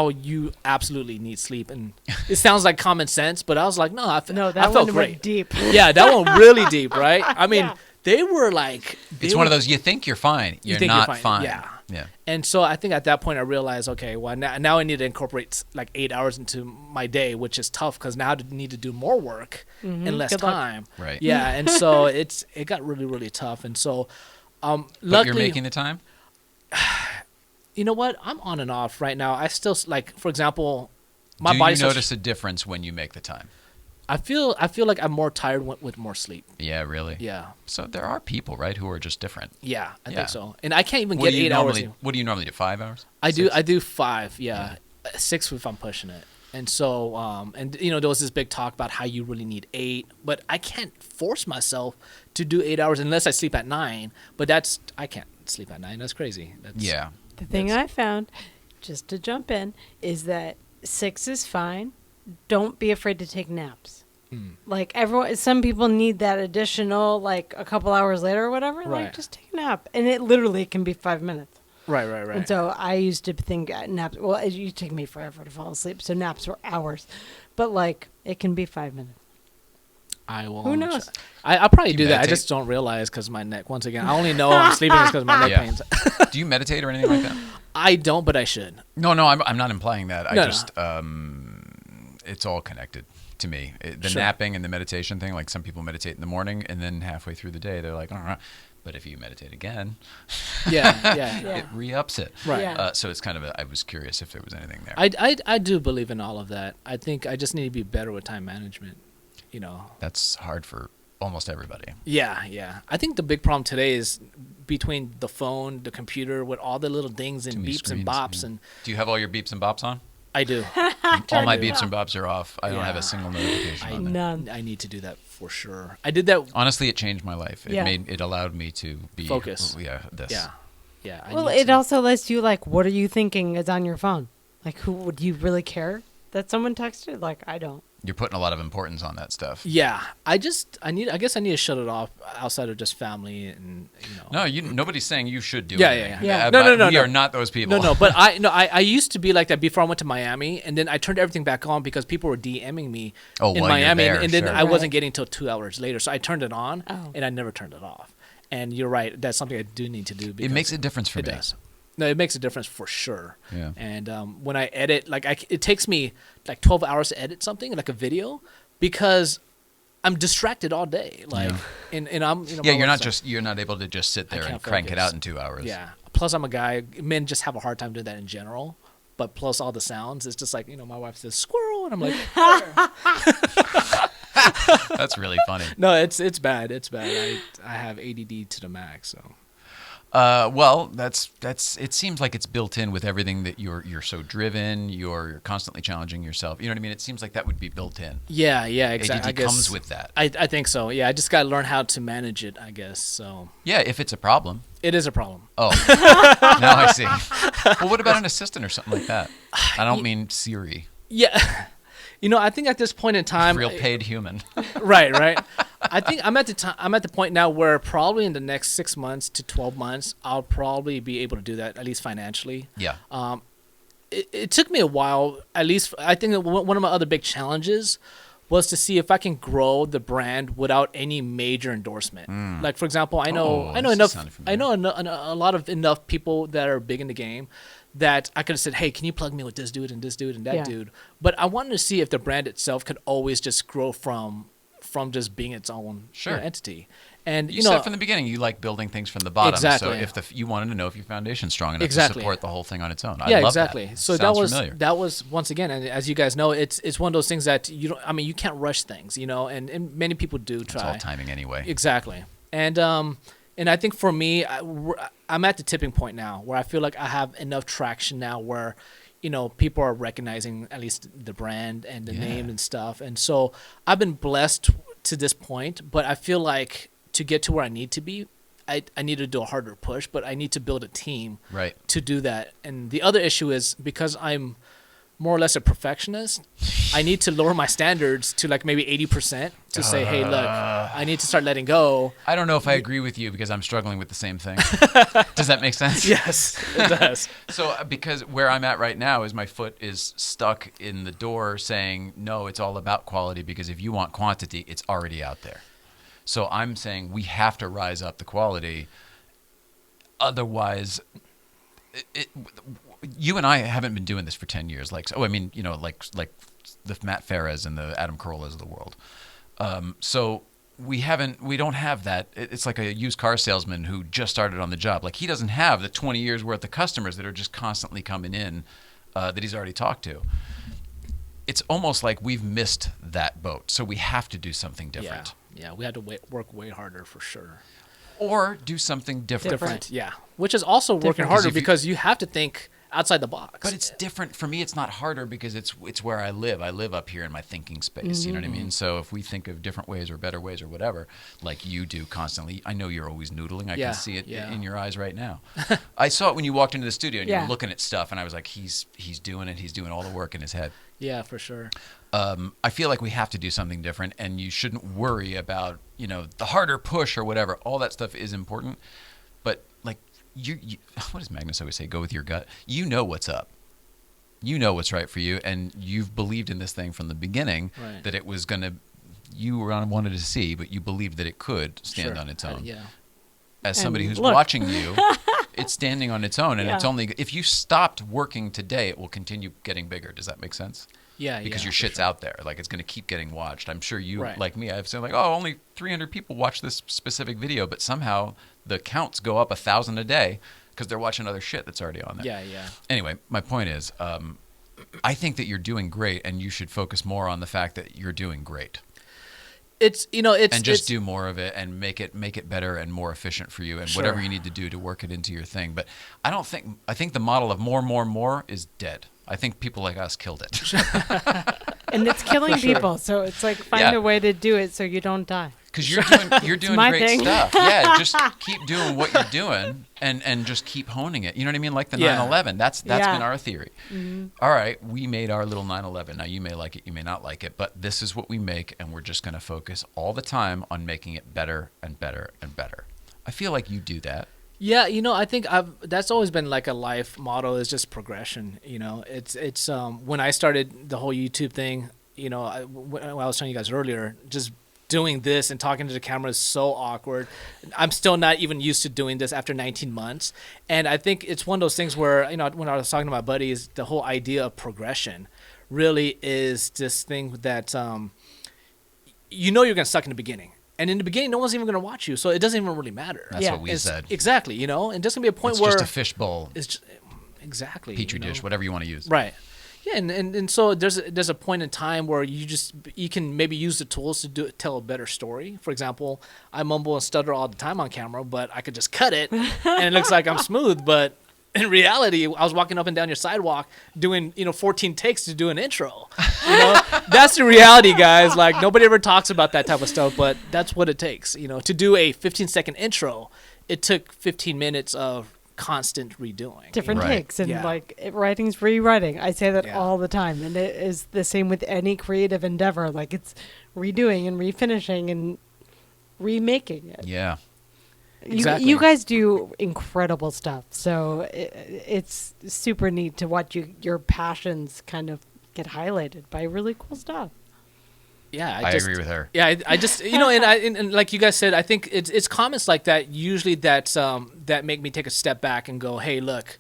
you absolutely need sleep, and it sounds like common sense, but I was like, I felt great. Went deep. Yeah, that one really deep, right? I mean. Yeah. They were like... It's one of those, you think you're fine. You're not fine. Yeah. And so I think at that point I realized, okay, well, now I need to incorporate 8 hours into my day, which is tough because now I need to do more work in less time. Right. Yeah, and so it got really, really tough. And so But Luckily, you're making the time? you know what? I'm on and off right now. I still like, for example, my Do body. you notice a difference when you make the time? I feel like I'm more tired with more sleep. Yeah, really? Yeah. So there are people, right, who are just different. Yeah, I Yeah. think so. And I can't even What get do you 8 hours. normally? What do you normally do? 5 hours? I do. 6? I do 5. Yeah, 6 if I'm pushing it. And so, and you know, there was this big talk about how you really need 8, but I can't force myself to do 8 hours unless I sleep at 9. But I can't sleep at 9. That's crazy. Yeah. The thing I found, just to jump in, is that 6 is fine. Don't be afraid to take naps. Like some people need that additional, like a couple hours later or whatever. Right. Like just take a nap, and it literally can be 5 minutes. Right. And so I used to think naps. Well, it used to take me forever to fall asleep, so naps were hours. But like it can be 5 minutes. I will. Who knows? I'll probably Do do you that. I meditate? just don't realize because my neck. Once again, I only know I'm sleeping because my neck Yeah. pains. Do you meditate or anything like that? I don't, but I should. No, I'm not implying that. No, I no. just it's all connected to me. The Sure. napping and the meditation thing, like some people meditate in the morning and then halfway through the day they're like, all right. But if you meditate again, Yeah. Yeah. it re-ups it. Right. Yeah. So it's kind of I was curious if there was anything there. I do believe in all of that. I think I just need to be better with time management. You know. That's hard for almost everybody. Yeah. I think the big problem today is between the phone, the computer, with all the little dings Too and many beeps and screens, bops, yeah. and Do you have all your beeps and bops on? I do. All my I do. beeps and bops are off. I don't have Yeah. a single notification on there. None. I need to do that for sure. I did that. Honestly, it changed my life. Yeah. It allowed me to be Focus. Yeah, this. Yeah. I Well, need it to. also lets you like, what are you thinking is on your phone? Like, who would you really care that someone texted? Like, I don't. You're putting a lot of importance on that stuff. Yeah. I guess I need to shut it off outside of just family and No, nobody's saying you should do Yeah, anything. yeah. Yeah. But we No. are not those people. No, but I used to be like that before I went to Miami, and then I turned everything back on because people were DMing me Oh, in while you're Miami, there, and then sure. I wasn't Right. getting till 2 hours later, so I turned it on, Oh. and I never turned it off. And you're right, that's something I do need to do. It Because makes a difference for it me. does. No, it makes a difference for sure. Yeah. And when I edit, like it takes me like 12 hours to edit something, like a video, because I'm distracted all day. Like, Yeah. and I'm Yeah, my you're wife's you're not able to just sit there and can't crank it focus. out in 2 hours. yeah. Plus, I'm a guy. Men just have a hard time doing that in general. But plus all the sounds, it's just like my wife says squirrel, and I'm like, That's really funny. no, it's bad. It's bad. I have ADD to the max. So Well, that's it seems like it's built in with everything that you're so driven, you're constantly challenging yourself. You know what I mean? It seems like that would be built in. yeah, exactly. ADD comes with that. I think so. Yeah, I just got to learn how to manage it, I guess. So Yeah, if it's a problem. it is a problem. Oh, now I see. Well, what about an assistant or something like that? I don't mean Siri. Yeah. I think at this point in time, Real paid human. right. I think I'm at the point now where probably in the next 6 months to 12 months, I'll probably be able to do that, at least financially. Yeah. It took me a while. At least I think that one of my other big challenges was to see if I can grow the brand without any major endorsement. Like, for example, I know this enough. sounded I familiar. know a lot of enough people that are big in the game that I could have said, "Hey, can you plug me with this dude and this dude and that Yeah. dude?" But I wanted to see if the brand itself could always just grow from just being its own Sure. entity. And You said from the beginning you like building things from the bottom. Exactly. So if you wanted to know if your foundation's strong enough to Exactly. support the whole thing on its own. I yeah, love exactly. That. So Sounds that was familiar. that was once again, and as you guys know, it's one of those things that you don't. I mean, you can't rush things, and many people do It's try. all timing anyway. Exactly. And I think for me, I'm at the tipping point now where I feel like I have enough traction now where, people are recognizing at least the brand and the Yeah. name and stuff. And so I've been blessed to this point, but I feel like to get to where I need to be, I need to do a harder push, but I need to build a team Right. to do that. And the other issue is because I'm more or less a perfectionist, I need to lower my standards to like maybe 80% to say, hey, look, I need to start letting go. I don't know if I agree with you because I'm struggling with the same thing. Does that make sense? Yes, it does. So because where I'm at right now is my foot is stuck in the door saying, no, it's all about quality because if you want quantity, it's already out there. So I'm saying we have to rise up the quality. Otherwise, you and I haven't been doing this for 10 years. Like the Matt Farahs and the Adam Carollas of the world. So we don't have that. It's like a used car salesman who just started on the job. Like, he doesn't have the 20 years worth of customers that are just constantly coming in that he's already talked to. It's almost like we've missed that boat, so we have to do something different. Yeah, we had to work way harder for sure. Or do something different. Yeah, which is also working harder because you have to think outside the box. But it's different. For me, it's not harder because it's where I live. I live up here in my thinking space. You know what I mean? So if we think of different ways or better ways or whatever, like you do constantly, I know you're always noodling. I can see it in your eyes right now. I saw it when you walked into the studio and you were looking at stuff, and I was like, he's doing it. He's doing all the work in his head. Yeah, for sure. I feel like we have to do something different, and you shouldn't worry about, the harder push or whatever. All that stuff is important, but like you what does Magnus always say? Go with your gut. You know what's up. You know what's right for you, and you've believed in this thing from the beginning that it was gonna. You wanted to see, but you believed that it could stand on its own. As somebody who's watching you, it's standing on its own, and it's only if you stopped working today, it will continue getting bigger. Does that make sense? Yeah, because your shit's out there. Like, it's going to keep getting watched. I'm sure you, like me, I've said, like, oh, only 300 people watch this specific video, but somehow the counts go up 1,000 a day because they're watching other shit that's already on there. Yeah. Anyway, my point is, I think that you're doing great, and you should focus more on the fact that you're doing great. It's and just do more of it and make it better and more efficient for you, and whatever you need to do to work it into your thing. But I think the model of more is dead. I think people like us killed it. And it's killing people, so it's like find a way to do it so you don't die. Because you're doing great thing. stuff. Yeah, just keep doing what you're doing and just keep honing it. You know what I mean? Like the 911. That's been our theory. Mm-hmm. All right, we made our little 911. Now, you may like it, you may not like it, but this is what we make, and we're just going to focus all the time on making it better and better and better. I feel like you do that. Yeah, I think that's always been like a life motto, is just progression. It's when I started the whole YouTube thing, when I was telling you guys earlier, just doing this and talking to the camera is so awkward. I'm still not even used to doing this after 19 months. And I think it's one of those things where, when I was talking to my buddies, the whole idea of progression really is this thing that, you're going to suck in the beginning. And in the beginning, no one's even going to watch you, so it doesn't even really matter. That's what we said. Exactly, and there's going to be a point where... It's just a fishbowl. It's just, exactly. Petri dish, whatever you want to use. Right. Yeah, and so there's a point in time where you can maybe use the tools to tell a better story. For example, I mumble and stutter all the time on camera, but I could just cut it, and it looks like I'm smooth, but... In reality, I was walking up and down your sidewalk doing, 14 takes to do an intro. That's the reality, guys. Like, nobody ever talks about that type of stuff, but that's what it takes. To do a 15-second intro, it took 15 minutes of constant redoing. Different takes. And, writing's rewriting. I say that all the time. And it is the same with any creative endeavor. Like, it's redoing and refinishing and remaking it. Yeah. Exactly. You guys do incredible stuff, so it's super neat to watch your passions kind of get highlighted by really cool stuff. Yeah, I agree with her. Yeah, I just and like you guys said, I think it's comments like that usually that make me take a step back and go, hey, look,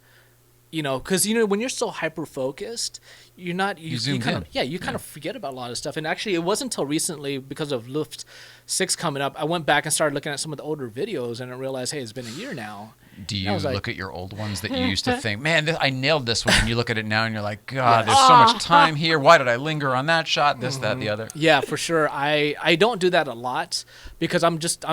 because when you're so hyper focused, you're not you kind of forget about a lot of stuff. And actually, it wasn't until recently, because of Luft 6 coming up, I went back and started looking at some of the older videos, and I realized, hey, it's been a year now. Do you look at your old ones that you used to think, man, I nailed this one, and you look at it now and you're like, God, there's so much time here. Why did I linger on that shot? This, that, the other. Yeah, for sure. I don't do that a lot because I'm just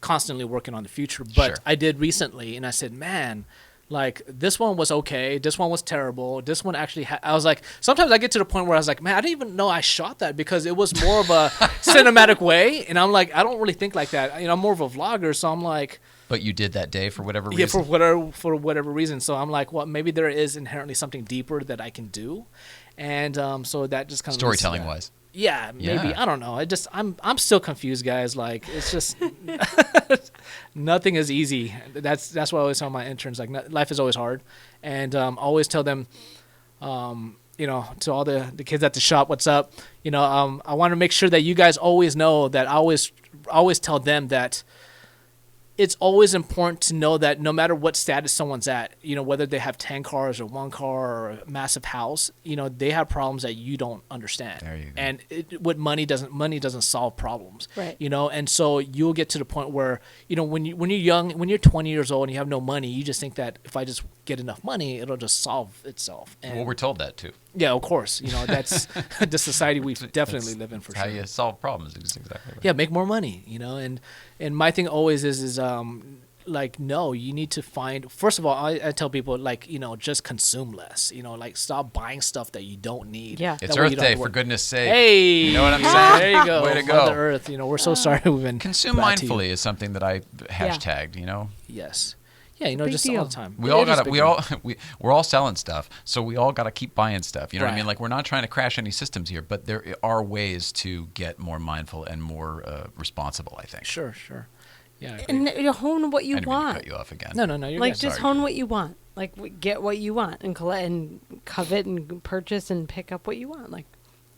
constantly working on the future. But I did recently, and I said, man. Like, this one was okay. This one was terrible. This one actually I was like, sometimes I get to the point where I was like, man, I didn't even know I shot that because it was more of a cinematic way. And I'm like, I don't really think like that. I'm more of a vlogger, so I'm like. But you did that day for whatever reason. Yeah, for whatever reason. So I'm like, well, maybe there is inherently something deeper that I can do. And so that just kind of. Storytelling wise. Yeah, maybe. Yeah. I don't know. I'm still confused, guys. Like, it's just nothing is easy. That's what I always tell my interns. Like, life is always hard, and always tell them, to all the kids at the shop, what's up? I want to make sure that you guys always know that I always tell them that it's always important to know that no matter what status someone's at, you know, whether they have 10 cars or 1 car or a massive house, you know, they have problems that you don't understand. There you go. And money doesn't solve problems. Right. You know, and so you'll get to the point where, you know, when you're young, when you're 20 years old and you have no money, you just think that if I just get enough money, it'll just solve itself. And Well, we're told that too. yeah, of course. You know, that's the society we definitely live in for How sure. you solve problems is exactly right. Yeah, make more money, you know, and my thing always is like, no, you need to find, first of all, I tell people, like, you know, just consume less, you know, like stop buying stuff that you don't need. Yeah. It's That way Earth you don't have Day, to for work. goodness sake. Hey, You know what I'm saying? There you go. Way to go. Mother Earth, you know, we're so sorry we've been Consume bad to you. mindfully is something that I hashtagged, you know? Yes. Yeah, you know, Big just all deal. the time. We It all is a got big we deal. all we're all selling stuff, so we all got to keep buying stuff. You know what I Right. mean? Like, we're not trying to crash any systems here, but there are ways to get more mindful and more responsible, I think. Sure. Yeah. I agree. And you hone what you I didn't mean to want. cut you off again. No, you're Like good. just Sorry, hone Drew. what you want. Like get what you want and collect and covet and purchase and pick up what you want. Like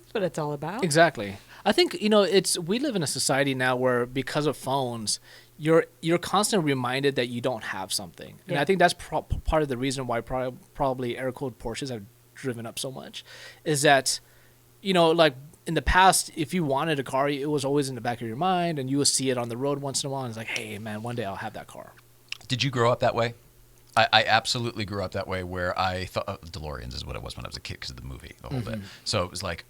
that's what it's all about. Exactly. I think, you know, we live in a society now where because of phones, you're constantly reminded that you don't have something. And Yeah. I think that's part of the reason why probably air-cooled Porsches have driven up so much is that, you know, like in the past, if you wanted a car, it was always in the back of your mind and you would see it on the road once in a while. And it's like, hey, man, one day I'll have that car. Did you grow up that way? I absolutely grew up that way, where I thought DeLoreans is what it was when I was a kid because of the movie, the whole bit. So it was like,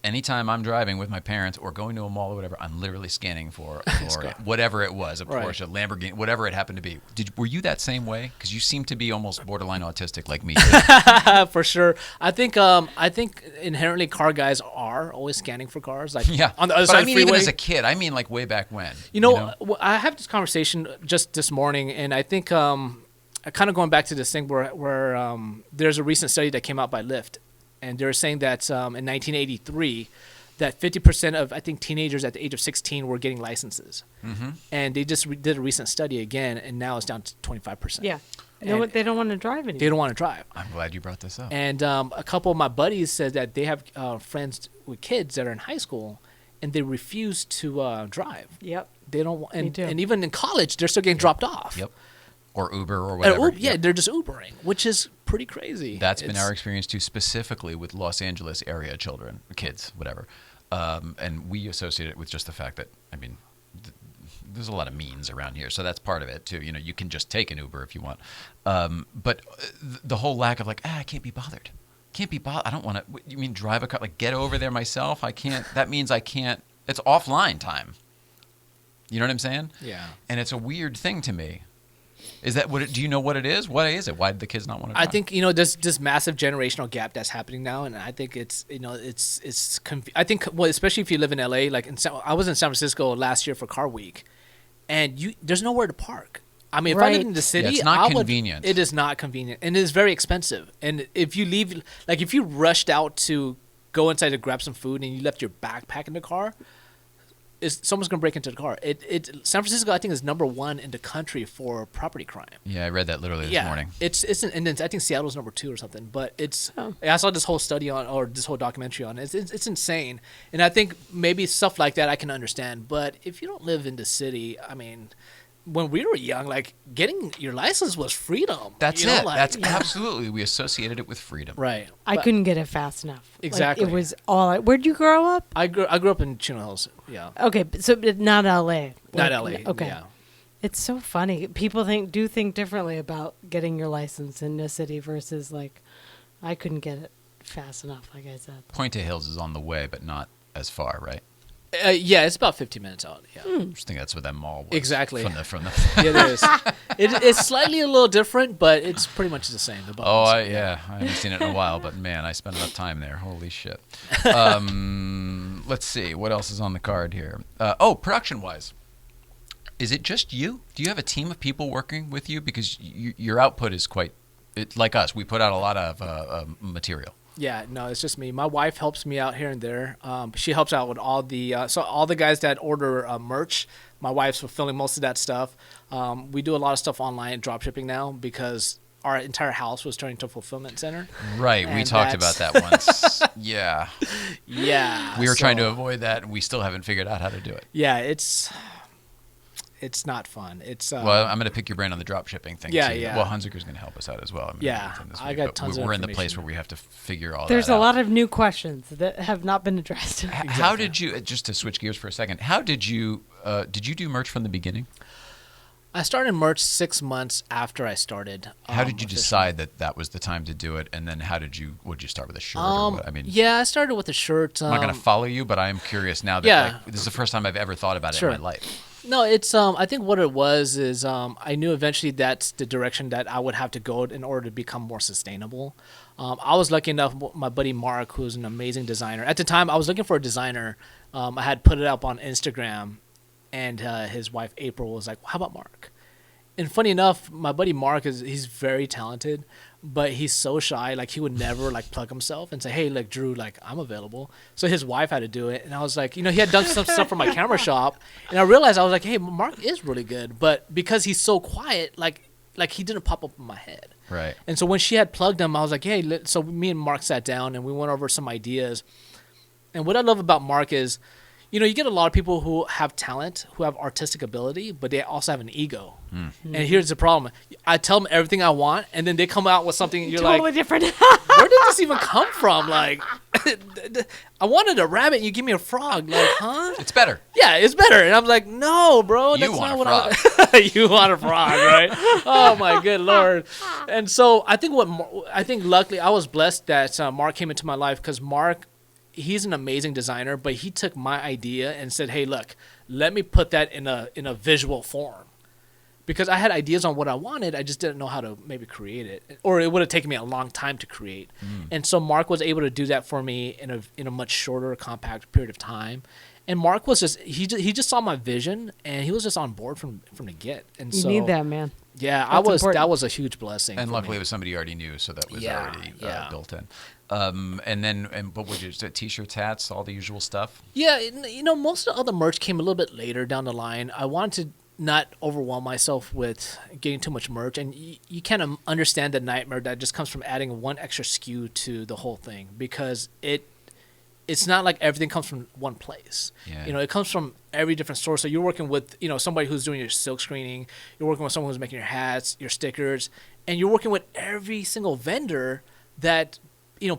anytime I'm driving with my parents or going to a mall or whatever, I'm literally scanning for a DeLorean, whatever it was, a Right. Porsche, a Lamborghini, whatever it happened to be. Were you that same way? Because you seem to be almost borderline autistic like me. For sure. I think inherently car guys are always scanning for cars. Like Yeah, on the other but side I of the mean, freeway. even as a kid, I mean, like way back when. You know, I have this conversation just this morning, and I think kind of going back to this thing where there's a recent study that came out by Lyft, and they're saying that in 1983, that 50% of, I think, teenagers at the age of 16 were getting licenses. Mm-hmm. And they just did a recent study again, and now it's down to 25%. Yeah. You know And what? They don't want to drive anymore. They don't want to drive. I'm glad you brought this up. And a couple of my buddies said that they have friends with kids that are in high school, and they refuse to drive. Yep. They don't, Me too. and even in college, they're still getting dropped off. Yep. Or Uber or whatever. Yeah, Yep. they're just Ubering, which is pretty crazy. That's been It's- our experience too, specifically with Los Angeles area children, kids, whatever. And we associate it with just the fact that, I mean, there's a lot of means around here, so that's part of it too. You know, you can just take an Uber if you want. But the whole lack of like, I can't be bothered. Can't be bothered. I don't want to. You mean drive a car? Like get over there myself? I can't. That means I can't. It's offline time. You know what I'm saying? Yeah. And it's a weird thing to me. Is that what? Do you know what it is? What is it? Why did the kids not want to drive? I think, you know, there's this massive generational gap that's happening now, and I think it's, you know, I think, well, especially if you live in LA, like I was in San Francisco last year for Car Week, and there's nowhere to park. I mean, if I lived in the city, it's not I would- convenient. It is not convenient, and it is very expensive. And if you leave, like if you rushed out to go inside to grab some food and you left your backpack in the car, someone's gonna break into the car. San Francisco, I think, is number 1 in the country for property crime. Yeah, I read that literally this morning. It's and then I think Seattle's number 2 or something. But Oh. I saw this whole study or this whole documentary on it. It's insane. And I think maybe stuff like that I can understand. But if you don't live in the city, I mean, when we were young, like getting your license was freedom. That's you know, it. like- That's absolutely. We associated it with freedom. right. I But couldn't get it fast enough. Like, Exactly. it was all. Where'd you grow up? I grew up in Chino Hills. Yeah. Okay, but not L.A. Not Like, LA. Okay. Yeah. It's so funny. People do think differently about getting your license in a city versus like, I couldn't get it fast enough. Like I said. Point to Hills is on the way, but not as far, right? Yeah, it's about 15 minutes out. Yeah. I just think that's what that mall was. Exactly. From the. Yeah, there is. It's slightly a little different, but it's pretty much the same. The Oh, buttons. yeah. I haven't seen it in a while, but man, I spent enough time there. Holy shit. Let's see. What else is on the card here? Production-wise. Is it just you? Do you have a team of people working with you? Because your output is quite, like us, we put out a lot of material. Yeah, no, it's just me. My wife helps me out here and there. She helps out with all the all the guys that order merch. My wife's fulfilling most of that stuff. We do a lot of stuff online, drop shipping now, because our entire house was turning into a fulfillment center. Right. We And talked that's- about that once. Yeah. Yeah, We were trying to so- avoid that, and we still haven't figured out how to do it. Yeah, it's it's not fun. It's well, I'm going to pick your brain on the drop shipping thing. Yeah, too. yeah. Well, Hunziker's going to help us out as well. I mean, Yeah, I got tons of We're in the place information. where we have to figure all There's that a out. lot of new questions that have not been addressed. How did you, just to switch gears for a second, how did you do merch from the beginning? I started merch 6 months after I started. How did you officially. decide that was the time to do it? And then would you start with a shirt? Or what? I mean, Yeah, I started with a shirt. I'm not going to follow you, but I am curious now that Yeah. like, this is the first time I've ever thought about it Sure. in my life. No, it's I think what it was is I knew eventually that's the direction that I would have to go in order to become more sustainable. I was lucky enough, my buddy Mark, who's an amazing designer. At the time, I was looking for a designer. I had put it up on Instagram, and his wife April was like, "How about Mark?" And funny enough, my buddy Mark he's very talented, but he's so shy. Like he would never like plug himself and say, "Hey, like Drew, like I'm available." So his wife had to do it, and I was like, he had done some stuff for my camera shop, and I realized I was like, "Hey, Mark is really good," but because he's so quiet, like he didn't pop up in my head. Right. And so when she had plugged him, I was like, "Hey," so me and Mark sat down and we went over some ideas. And what I love about Mark is, you get a lot of people who have talent, who have artistic ability, but they also have an ego. And here's the problem. I tell them everything I want, and then they come out with something and you're Totally like, different. where did this even come from? Like, I wanted a rabbit and you give me a frog. Like, huh? It's better. Yeah, it's better. And I'm like, no, bro. You That's want not a what frog. I You want a frog, right? Oh, my good Lord. And so I think luckily I was blessed that Mark came into my life because Mark, he's an amazing designer, but he took my idea and said, "Hey, look, let me put that in a visual form." Because I had ideas on what I wanted, I just didn't know how to maybe create it, or it would have taken me a long time to create. And so Mark was able to do that for me in a much shorter, compact period of time. And Mark was he just saw my vision, and he was just on board from the get. And You so need that, man. yeah, That's important. that was a huge blessing. And for luckily me. it was somebody you already knew, so that was Yeah, already yeah. built in. But would you t-shirts, hats, all the usual stuff? Yeah, most of the other merch came a little bit later down the line. I wanted to not overwhelm myself with getting too much merch, and you kind of understand the nightmare that just comes from adding one extra SKU to the whole thing, because it's not like everything comes from one place. Yeah. It comes from every different source. So you're working with somebody who's doing your silk screening, you're working with someone who's making your hats, your stickers, and you're working with every single vendor that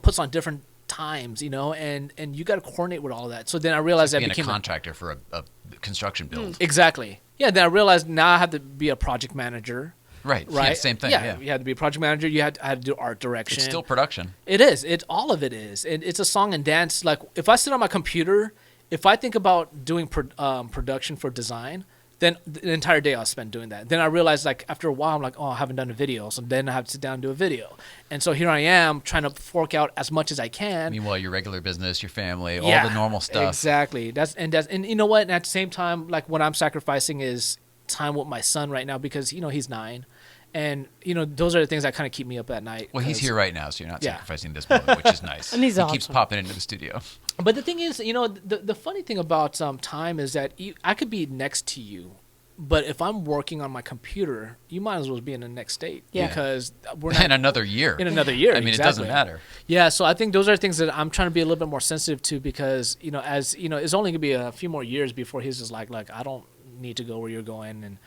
puts on different times, and you got to coordinate with all of that. So then I realized that Being became a contractor for a construction build. Exactly. Yeah, then I realized now I have to be a project manager. Right. Right. Yeah, same thing. Yeah, Yeah. you had to be a project manager. You had to do art direction. It's still production. It is. All of it is. And it's a song and dance. Like if I sit on my computer, if I think about doing production for design, then the entire day I'll spend doing that. Then I realized, like, after a while, I'm like, oh, I haven't done a video. So then I have to sit down and do a video. And so here I am trying to fork out as much as I can. Meanwhile, your regular business, your family, all Yeah, the normal stuff. Exactly. And you know what? And at the same time, like, what I'm sacrificing is time with my son right now because, he's 9. And, those are the things that kind of keep me up at night. Well, he's 'cause- here right now, so you're not Yeah. sacrificing this moment, which is nice. And he's he keeps awesome. popping into the studio. But the thing is, the funny thing about time is that I could be next to you. But if I'm working on my computer, you might as well be in the next state. Yeah. Because we're not In another year. in another year. I mean, exactly. it doesn't matter. Yeah, so I think those are things that I'm trying to be a little bit more sensitive to because, it's only going to be a few more years before he's just like, I don't need to go where you're going. And,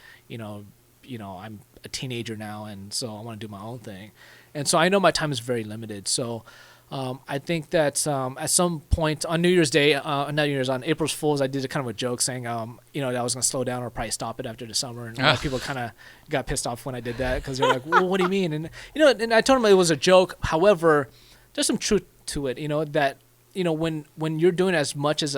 I'm a teenager now, and so I want to do my own thing. And so I know my time is very limited. So I think that at some point on New Year's Day, not New Year's, on April's Fools, I did a kind of a joke saying, that I was going to slow down or probably stop it after the summer. And a lot of people kind of got pissed off when I did that because they're like, well, what do you mean? And, and I told them it was a joke. However, there's some truth to it, that, when you're doing as much as,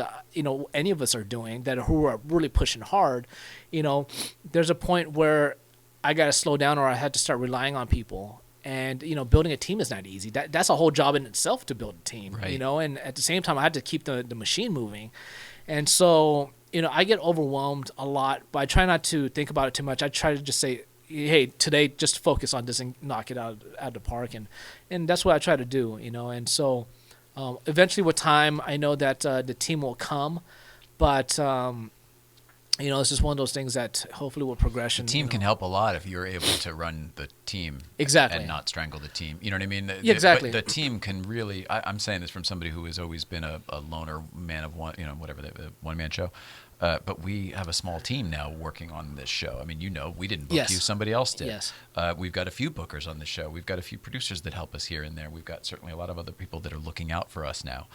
any of us are doing who are really pushing hard, there's a point where I got to slow down or I had to start relying on people. And, building a team is not easy. That's a whole job in itself to build a team, Right. and at the same time, I had to keep the machine moving. And so, I get overwhelmed a lot, but I try not to think about it too much. I try to just say, hey, today, just focus on this and knock it out of the park. And that's what I try to do, and so eventually with time, I know that the team will come, but it's just one of those things that hopefully with progression. The team can help a lot if you're able to run the team Exactly. and not strangle the team. You know what I mean? Yeah, exactly. But the team can really. I'm saying this from somebody who has always been a loner man of one. Whatever the one man show. But we have a small team now working on this show. I mean, we didn't book Yes. you; somebody else did. Yes. We've got a few bookers on the show. We've got a few producers that help us here and there. We've got certainly a lot of other people that are looking out for us now.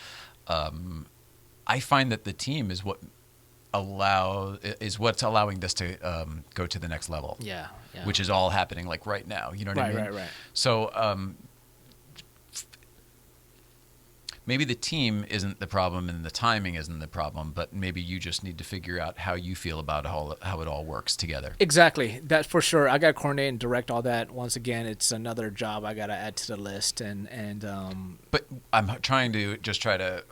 I find that the team is what's allowing this to go to the next level. Yeah. Which is all happening like right now. You know what I mean? Right. So maybe the team isn't the problem and the timing isn't the problem, but maybe you just need to figure out how you feel about how it all works together. Exactly. That for sure. I got to coordinate and direct all that. Once again, it's another job I got to add to the list. But I'm trying to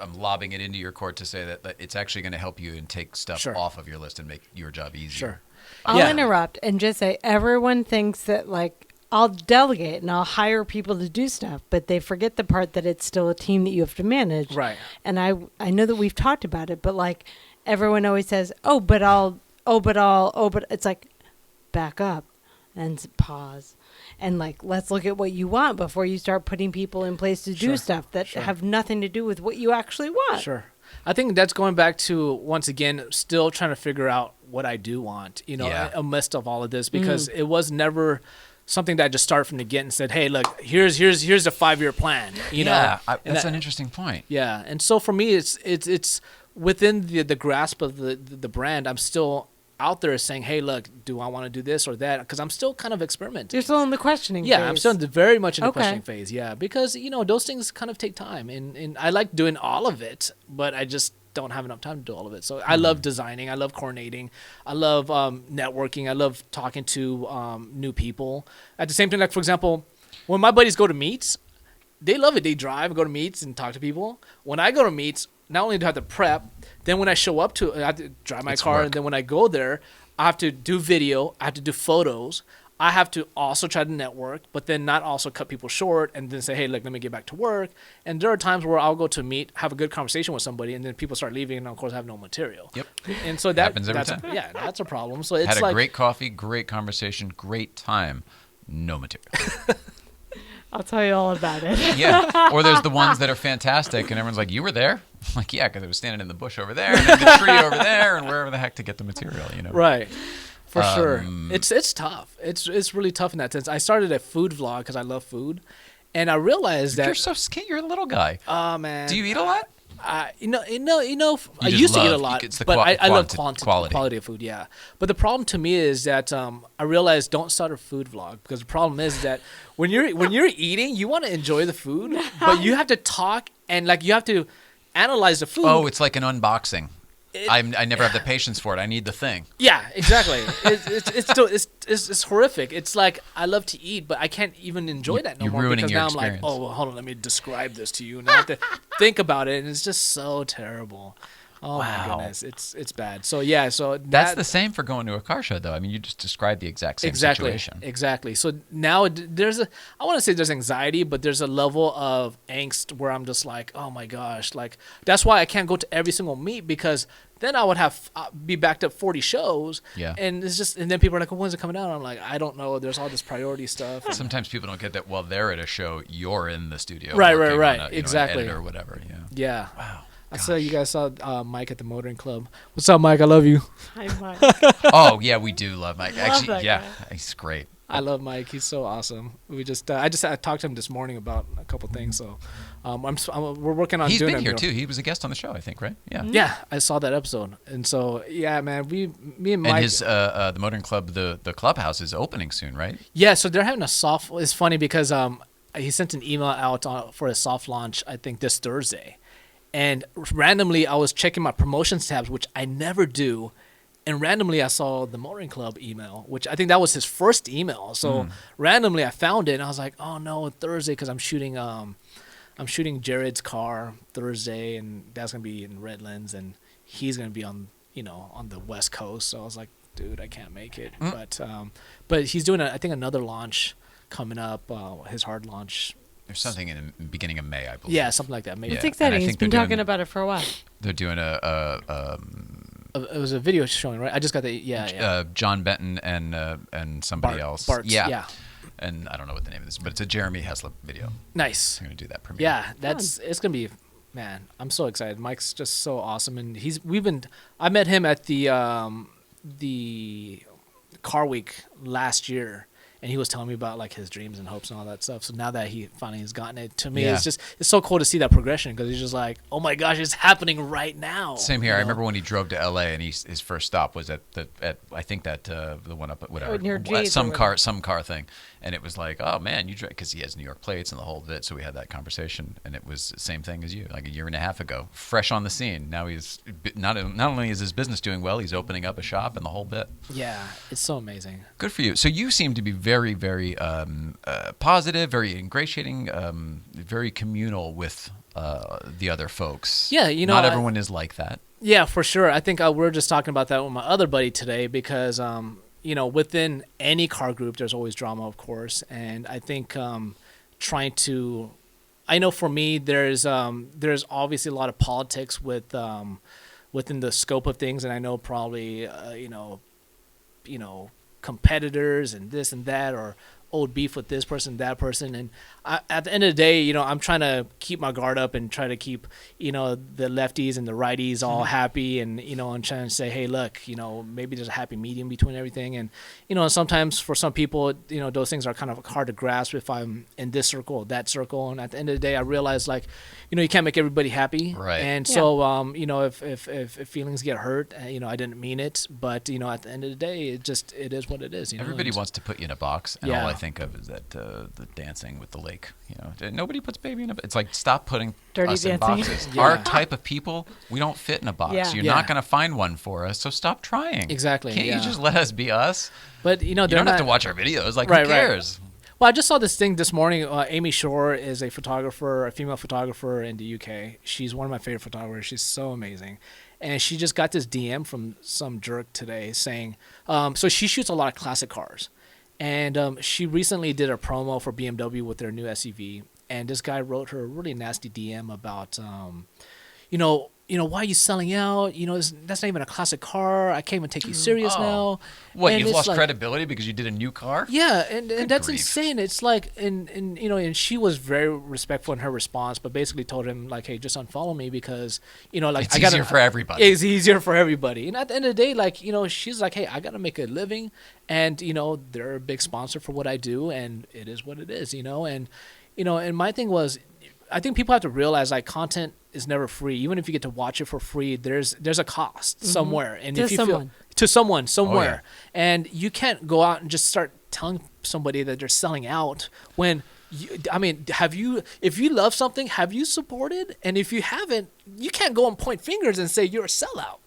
I'm lobbing it into your court to say that it's actually going to help you and take stuff Sure. off of your list and make your job easier. Sure. I'll interrupt and just say everyone thinks that like I'll delegate and I'll hire people to do stuff, but they forget the part that it's still a team that you have to manage. Right. And I know that we've talked about it, but like everyone always says, but it's like back up and pause. And like, let's look at what you want before you start putting people in place to do stuff that have nothing to do with what you actually want. Sure. I think that's going back to, once again, still trying to figure out what I do want, amidst of all of this, because it was never something that I just started from the get and said, hey, look, here's a 5-year plan, you know? That's an interesting point. Yeah. And so for me, it's within the grasp of the brand. I'm still out there saying, hey, look, do I want to do this or that? Because I'm still kind of experimenting. You're still in the questioning phase. Yeah, I'm still very much in the questioning phase. Yeah, because, those things kind of take time. And I like doing all of it, but I just don't have enough time to do all of it. So I love designing. I love coordinating. I love networking. I love talking to new people. At the same time, like, for example, when my buddies go to meets, they love it. They drive, go to meets, and talk to people. When I go to meets, not only do I have to prep, then when I show up I have to drive my car, and then when I go there, I have to do video, I have to do photos, I have to also try to network, but then not also cut people short and then say, hey, look, let me get back to work. And there are times where I'll go to meet, have a good conversation with somebody, and then people start leaving, and of course I have no material. Yep. And so happens every time. Yeah, that's a problem. So it's had a great coffee, great conversation, great time, no material. I'll tell you all about it. Yeah. Or there's the ones that are fantastic, and everyone's like, you were there? I'm like, yeah, because I was standing in the bush over there, and in the tree over there, and wherever the heck to get the material, Right. For sure. It's tough. It's really tough in that sense. I started a food vlog because I love food, and I realized that you're so skinny. You're a little guy. Oh man. Do you eat a lot? I used to eat a lot, but I love quality of food. Yeah, but the problem to me is that I realized don't start a food vlog, because the problem is that when you're eating, you want to enjoy the food, but you have to talk and like you have to analyze the food. Oh, it's like an unboxing. I never have the patience for it. I need the thing. Yeah, exactly. It's horrific. It's like I love to eat, but I can't even enjoy that no more, because now I'm like, oh, well, hold on, let me describe this to you, and I have to think about it, and it's just so terrible. Oh my goodness, it's bad. So yeah, that's the same for going to a car show, though. I mean, you just described the exact same situation. Exactly. So now I want to say there's anxiety, but there's a level of angst where I'm just like, oh my gosh, like that's why I can't go to every single meet, because then I would have be backed up 40 shows. Yeah. And it's just, and then people are like, well, when's it coming out? I'm like, I don't know. There's all this priority stuff. Sometimes people don't get that while they're at a show, you're in the studio. Right. On Exactly. or whatever. Yeah. Yeah. Wow. I saw you guys saw Mike at the motoring club. What's up, Mike? I love you. Hi, Mike. Oh yeah, we do love Mike. Actually, guy. he's great. I love Mike. He's so awesome. We just I talked to him this morning about a couple things. So we're working on. He's doing been here too. He was a guest on the show, I think, right? Yeah. Yeah, I saw that episode, and so yeah, man, me and Mike. And his the motoring club, the clubhouse is opening soon, right? Yeah, so they're having a soft. It's funny because he sent an email out for a soft launch, I think this Thursday. And randomly, I was checking my promotions tabs, which I never do. And randomly, I saw the Motoring Club email, which I think that was his first email. So randomly, I found it, and I was like, "Oh no, Thursday!" Because I'm shooting Jared's car Thursday, and that's gonna be in Redlands, and he's gonna be on the West Coast. So I was like, "Dude, I can't make it." But he's doing I think another launch coming up, his hard launch. There's something in the beginning of May, I believe. Yeah, something like that. Maybe. It's exciting. He's been talking about it for a while. They're doing it was a video showing, right? I just got John Benton and somebody else. Bart's, yeah. And I don't know what the name of this, but it's a Jeremy Heslop video. Nice. I'm going to do that premiere. Yeah, it's going to be Man, I'm so excited. Mike's just so awesome, and I met him at the car week last year, and he was telling me about like his dreams and hopes and all that stuff. So now that he finally has gotten it, to me, it's so cool to see that progression, because he's just like, oh my gosh, it's happening right now. Same here. I remember when he drove to LA, and his first stop was at I think that the one up at whatever, some car thing, and it was like, oh man, you drive, because he has New York plates and the whole bit. So we had that conversation, and it was the same thing as you, like a year and a half ago, fresh on the scene. Now he's not only is his business doing well, he's opening up a shop and the whole bit. Yeah, it's so amazing. Good for you. So you seem to be very, very positive, very ingratiating, very communal with the other folks. Yeah, not everyone is like that. Yeah, for sure. I think we were just talking about that with my other buddy today, because within any car group, there's always drama, of course, and I think I know for me, there's obviously a lot of politics within the scope of things, and I know probably competitors and this and that, or old beef with this person, that person, and at the end of the day, I'm trying to keep my guard up and try to keep the lefties and the righties all happy, and and trying to say, hey, look, maybe there's a happy medium between everything, and sometimes for some people, those things are kind of hard to grasp if I'm in this circle or that circle, and at the end of the day, I realize, like, you can't make everybody happy, right? And so if feelings get hurt, I didn't mean it, but at the end of the day, it is what it is. Everybody wants to put you in a box, and all I think of is that the dancing with the lake. Nobody puts baby in a. It's like, stop putting dirty us dancing in boxes. Yeah. Our type of people, we don't fit in a box. Yeah. You're not going to find one for us, so stop trying. Exactly. Can't you just let us be us? But you don't have to watch our videos. Like, who cares? Right. Well, I just saw this thing this morning. Amy Shore is a female photographer in the UK. She's one of my favorite photographers. She's so amazing. And she just got this DM from some jerk today saying, so she shoots a lot of classic cars. And she recently did a promo for BMW with their new SUV. And this guy wrote her a really nasty DM about, why are you selling out? That's not even a classic car. I can't even take you serious now. What, and you've lost credibility because you did a new car? Yeah, and that's grief. insane. It's like, and she was very respectful in her response, but basically told him, like, hey, just unfollow me, because, like, it's easier for everybody. It's easier for everybody. And at the end of the day, like, she's like, hey, I got to make a living, and, they're a big sponsor for what I do, and it is what it is, and my thing was, I think people have to realize, like, content is never free. Even if you get to watch it for free, there's a cost somewhere, and if you feel to someone somewhere, and you can't go out and just start telling somebody that they're selling out when. If you love something, have you supported? And if you haven't, you can't go and point fingers and say you're a sellout.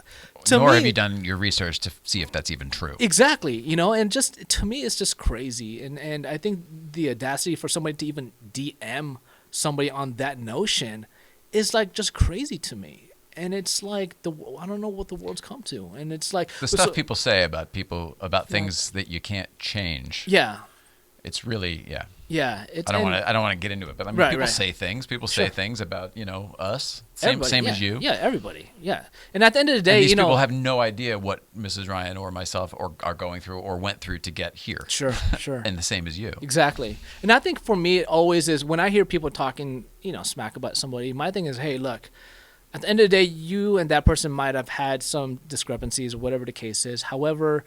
Nor have you done your research to see if that's even true. Exactly, and just, to me, it's just crazy. And I think the audacity for somebody to even DM somebody on that notion is, like, just crazy to me. And it's like, I don't know what the world's come to. And it's like the stuff people say about things that you can't change. Yeah. It's really, yeah. Yeah, I don't want to get into it, but I mean, people say things. People say things about us, same as you. Yeah, everybody. Yeah, and at the end of the day, and these people have no idea what Mrs. Ryan or myself are going through or went through to get here. Sure. And the same as you. Exactly. And I think for me, it always is when I hear people talking, smack about somebody. My thing is, hey, look. At the end of the day, you and that person might have had some discrepancies or whatever the case is. However,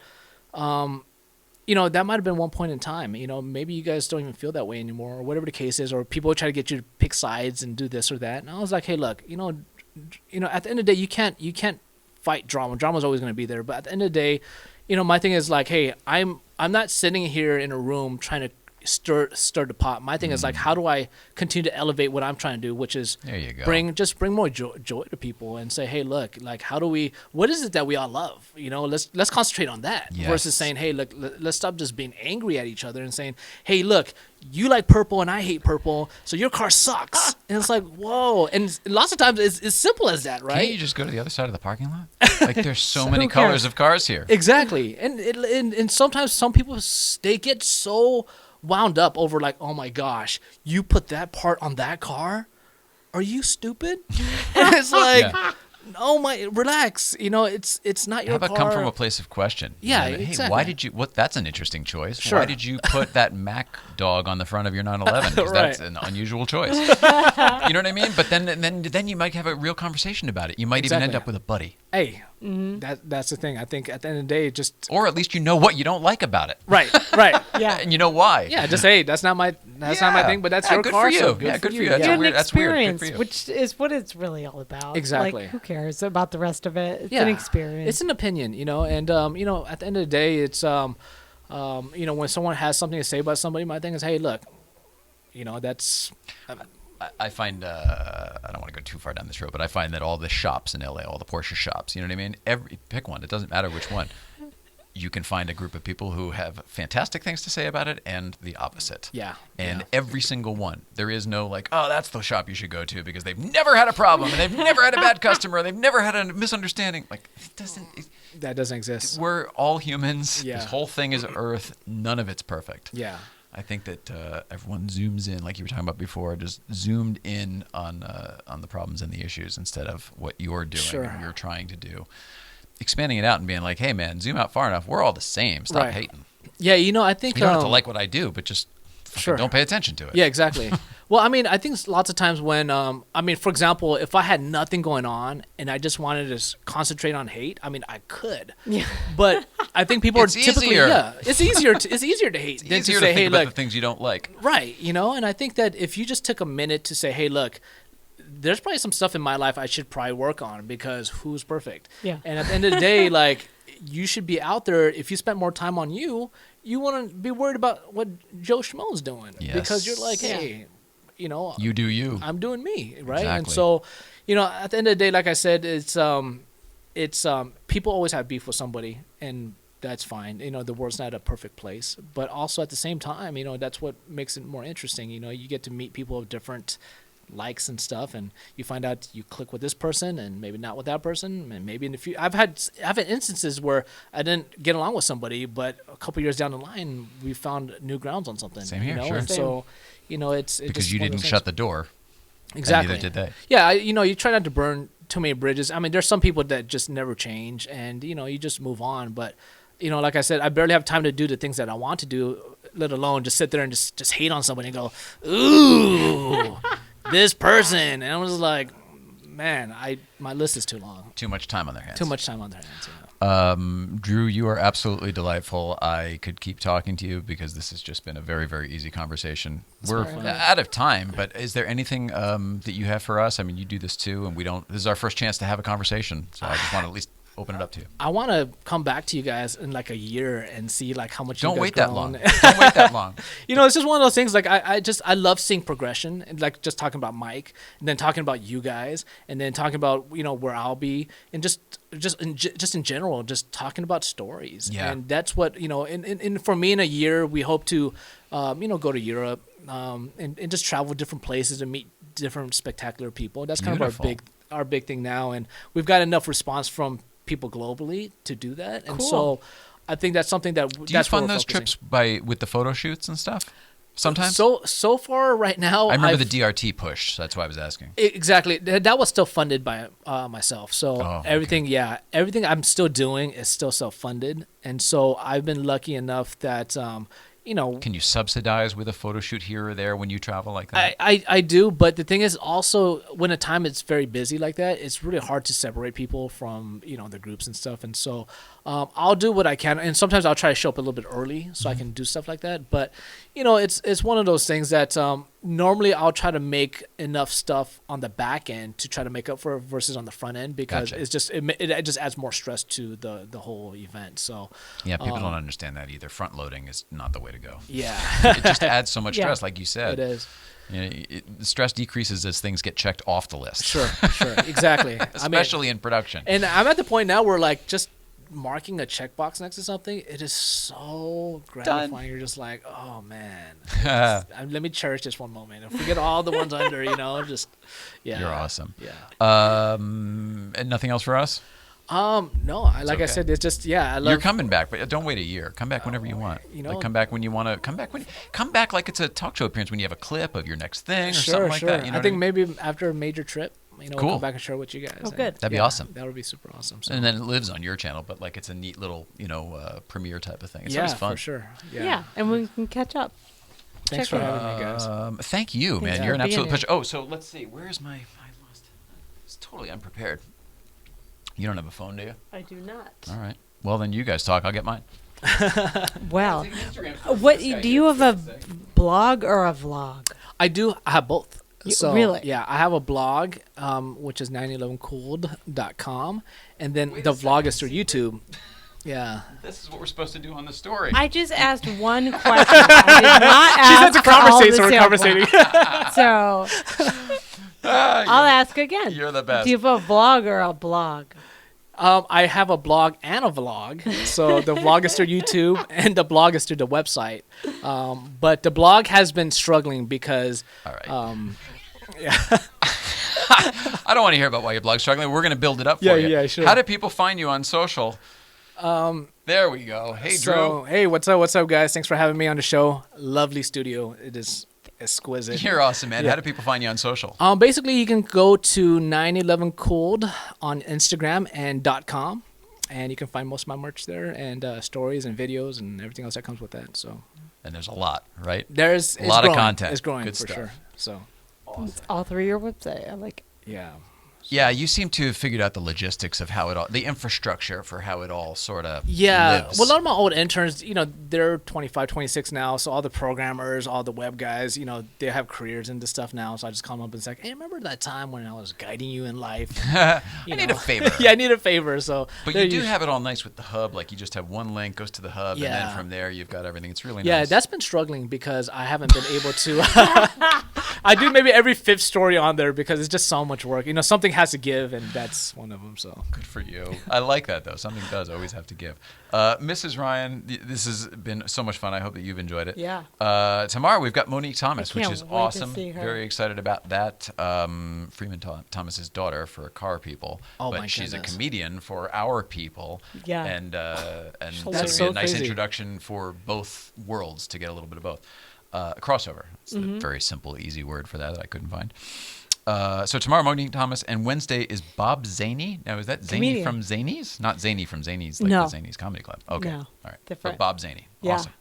that might have been one point in time. Maybe you guys don't even feel that way anymore, or whatever the case is, or people try to get you to pick sides and do this or that. And I was like, hey, look, at the end of the day, you can't fight drama. Drama's always going to be there. But at the end of the day, my thing is like, hey, I'm not sitting here in a room trying to stir the pot. My thing is, like, how do I continue to elevate what I'm trying to do, which is there you go. bring more joy to people, and say, hey, look, like, what is it that we all love? Let's concentrate on that, versus saying, hey, look, let's stop just being angry at each other and saying, hey, look, you like purple and I hate purple, so your car sucks. And it's like, whoa. And lots of times it's as simple as that, right? Can't you just go to the other side of the parking lot? Like, there's so many colors of cars here. Exactly. And sometimes some people, they get so wound up over, like, oh my gosh, you put that part on that car? Are you stupid? And it's like, no, relax. It's not your How about car. come from a place of question? Yeah, Hey, exactly. why did you? That's an interesting choice. Sure. Why did you put that Mac dog on the front of your 911? Because that's Right. an unusual choice. You know what I mean? But then you might have a real conversation about it. You might even end Exactly. up with a buddy, Hey, that's the thing. I think at the end of the day, just or at least you know what you don't like about it, right. Yeah. and you know why. Yeah, just hey, that's not my thing, but that's Yeah, your good car. for you. So Yeah, good for you. Yeah. That's Get an weird. That's weird. Good experience, for you. which is what it's really all about. Exactly. Like, who cares about the rest of it? It's Yeah. an experience. It's an opinion, and at the end of the day, it's when someone has something to say about somebody, my thing is, hey, look, that's I find I don't want to go too far down this road, but I find that all the shops in LA, all the Porsche shops, you know what I mean? Pick one. It doesn't matter which one. You can find a group of people who have fantastic things to say about it and the opposite. Yeah. And yeah. every single one. There is no like, oh, that's the shop you should go to because they've never had a problem and they've never had a bad customer. They've never had a misunderstanding. Like, That doesn't exist. We're all humans. Yeah. This whole thing is Earth. None of it's perfect. Yeah. I think that everyone zooms in, like you were talking about before, just zoomed in on the problems and the issues instead of what you're doing Sure. and you're trying to do. Expanding it out and being like, hey, man, zoom out far enough. We're all the same. Stop Right. hating. Yeah, I think You don't have to like what I do, but just Sure. don't pay attention to it. Yeah, exactly. Well, I mean, I think lots of times when, for example, if I had nothing going on and I just wanted to concentrate on hate, I mean, I could. Yeah. But I think people It's are typically, easier. it's easier to hate It's than easier to say, to think hey, about look, the things you don't like. right, and I think that if you just took a minute to say, hey, look, there's probably some stuff in my life I should probably work on because who's perfect? Yeah. And at the end of the day, like, you should be out there. If you spent more time on you want to be worried about what Joe Schmo's doing. Yes. Because you're like, Yeah. hey, You do you. I'm doing me, right? And Exactly. so, at the end of the day, like I said, it's people always have beef with somebody, and that's fine. The world's not a perfect place, but also at the same time, that's what makes it more interesting. You get to meet people of different likes and stuff, and you find out you click with this person and maybe not with that person, and maybe in the future. I've had instances where I didn't get along with somebody, but a couple years down the line, we found new grounds on something. Same here, sure. And so, it's Because just you one of didn't those shut things. the door. Exactly. And neither did they. Yeah, you try not to burn too many bridges. I mean, there's some people that just never change, and you just move on. But like I said, I barely have time to do the things that I want to do, let alone just sit there and just hate on somebody and go, ooh, this person. And I was like, man, my list is too long. Too much time on their hands. Too much time on their hands. Drew, you are absolutely delightful. I could keep talking to you because this has just been a very, very easy conversation. We're very fun. out of time, but is there anything that you have for us? I mean, you do this too, and this is our first chance to have a conversation, so I just want to at least open it up to you. I want to come back to you guys in like a year and see like how much Don't you guys wait that grown. long. Don't wait that long. It's just one of those things. Like I love seeing progression, and like just talking about Mike, and then talking about you guys, and then talking about where I'll be, and just in general, just talking about stories. Yeah. And that's what and for me in a year, we hope to, go to Europe, and just travel different places and meet different spectacular people. That's kind Beautiful. of our big thing now, and we've got enough response from people globally to do that, and Cool. so I think that's something that Do you that's where fund we're those focusing. trips with the photo shoots and stuff? Sometimes? So far right now, I remember I've- the DRT push, so that's why I was asking. Exactly. That was still funded by myself. So Oh, okay. everything I'm still doing is still self-funded, and so I've been lucky enough that Can you subsidize with a photo shoot here or there when you travel like that? I do, but the thing is also when a time it's very busy like that, it's really hard to separate people from the groups and stuff. And so I'll do what I can, and sometimes I'll try to show up a little bit early so I can do stuff like that. But it's one of those things that normally I'll try to make enough stuff on the back end to try to make up for versus on the front end because Gotcha. it's just it just adds more stress to the whole event. So Yeah, people don't understand that either. Front loading is not the way to go. yeah, It just adds so much Yeah. stress, like you said. it is. The stress decreases as things get checked off the list. Sure, exactly. Especially in production. And I'm at the point now where like just marking a checkbox next to something, it is so gratifying. Done. You're just like, oh man, let me cherish this one moment. Forget all the ones under, just yeah. You're awesome. Yeah. And nothing else for us? No, I okay. said, it's just I love. You're coming back, but don't wait a year. Come back whenever you want. Like come back when you want to. Come back like it's a talk show appearance when you have a clip of your next thing or Sure, something like sure. that. You know I think maybe after a major trip. we'll Cool. come back and share with you guys. Oh, good. That'd be awesome. That would be super awesome. So. And then it lives on your channel, but like it's a neat little, premiere type of thing. It's always fun. for sure. Yeah, and we can catch up. Thanks Check for it out. having me, guys. Thank you, man. Thanks You're for an being absolute here. pleasure. Oh, so let's see. Where's my? I lost. It's totally unprepared. You don't have a phone, do you? I do not. All right. Well, then you guys talk. I'll get mine. Well, what do you have a blog or a vlog? I do. I have both. So, really? Yeah, I have a blog, which is 911cooled.com, and then the vlog is through YouTube. Yeah. This is what we're supposed to do on the story. I just asked one question. I did not ask She for all the conversating, so we're sample. conversating. So I'll ask again. You're the best. Do you have a vlog or a blog? I have a blog and a vlog. So the vlog is through YouTube, and the blog is through the website. But the blog has been struggling because... All right. Yeah. I don't want to hear about why your blog's struggling. We're going to build it up for you. Yeah, sure. How do people find you on social? There we go. Hey, So, Drew. hey, what's up, guys? Thanks for having me on the show. Lovely studio. It is exquisite. You're awesome, man. Yeah. How do people find you on social? Basically, you can go to 911cooled on Instagram and .com, and you can find most of my merch there, and stories and videos and everything else that comes with that. So And there's a lot, right? it's A lot of growing. content. It's growing Good for stuff. sure. So It's all through your website. I like. yeah. Yeah, you seem to have figured out the logistics of how it all, the infrastructure for how it all sort of Yeah, lives. well, a lot of my old interns, they're 25, 26 now. So all the programmers, all the web guys, they have careers into stuff now. So I just call them up and say, hey, remember that time when I was guiding you in life? I need a favor. Yeah, I need a favor. So, But they're you do usually- have it all nice with the hub. Like you just have one link, goes to the hub, and then Yeah. from there you've got everything. It's really Yeah, nice. that's been struggling because I haven't been able to. I do maybe every fifth story on there because it's just so much work. Something has to give, and that's one of them. So Good for you. I like that, though. Something does always have to give. Mrs. Ryan, this has been so much fun. I hope that you've enjoyed it. Yeah. Tomorrow we've got Monique Thomas, which can't is wait to awesome. see her. Very excited about that. Freeman Thomas's daughter for Car People. Oh, but my she's goodness. a comedian for Our People. Yeah. And so That's it'll be so a nice crazy. introduction for both worlds to get a little bit of both. Crossover. It's a very simple, easy word for that I couldn't find. So tomorrow, Monique Thomas, and Wednesday is Bob Zaney. Now, is that Zaney Comedian. from Zanies? Not Zaney from Zanies, like No. the Zanies Comedy Club. Okay. No. All right. Different. But Bob Zaney. Yeah. Awesome.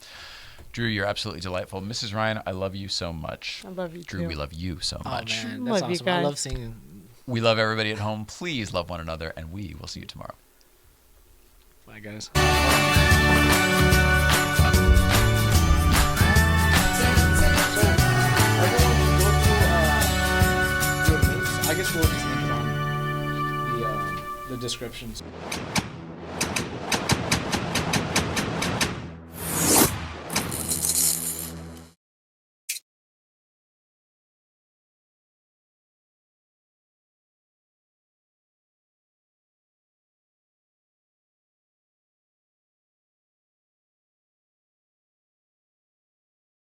Drew, you're absolutely delightful. Mrs. Ryan, I love you so much. I love you Drew, too. we love you so oh much. man, Love that's you awesome. I guys. love seeing. We love everybody at home. Please love one another, and we will see you tomorrow. Bye, guys. I guess we'll just link it on the descriptions.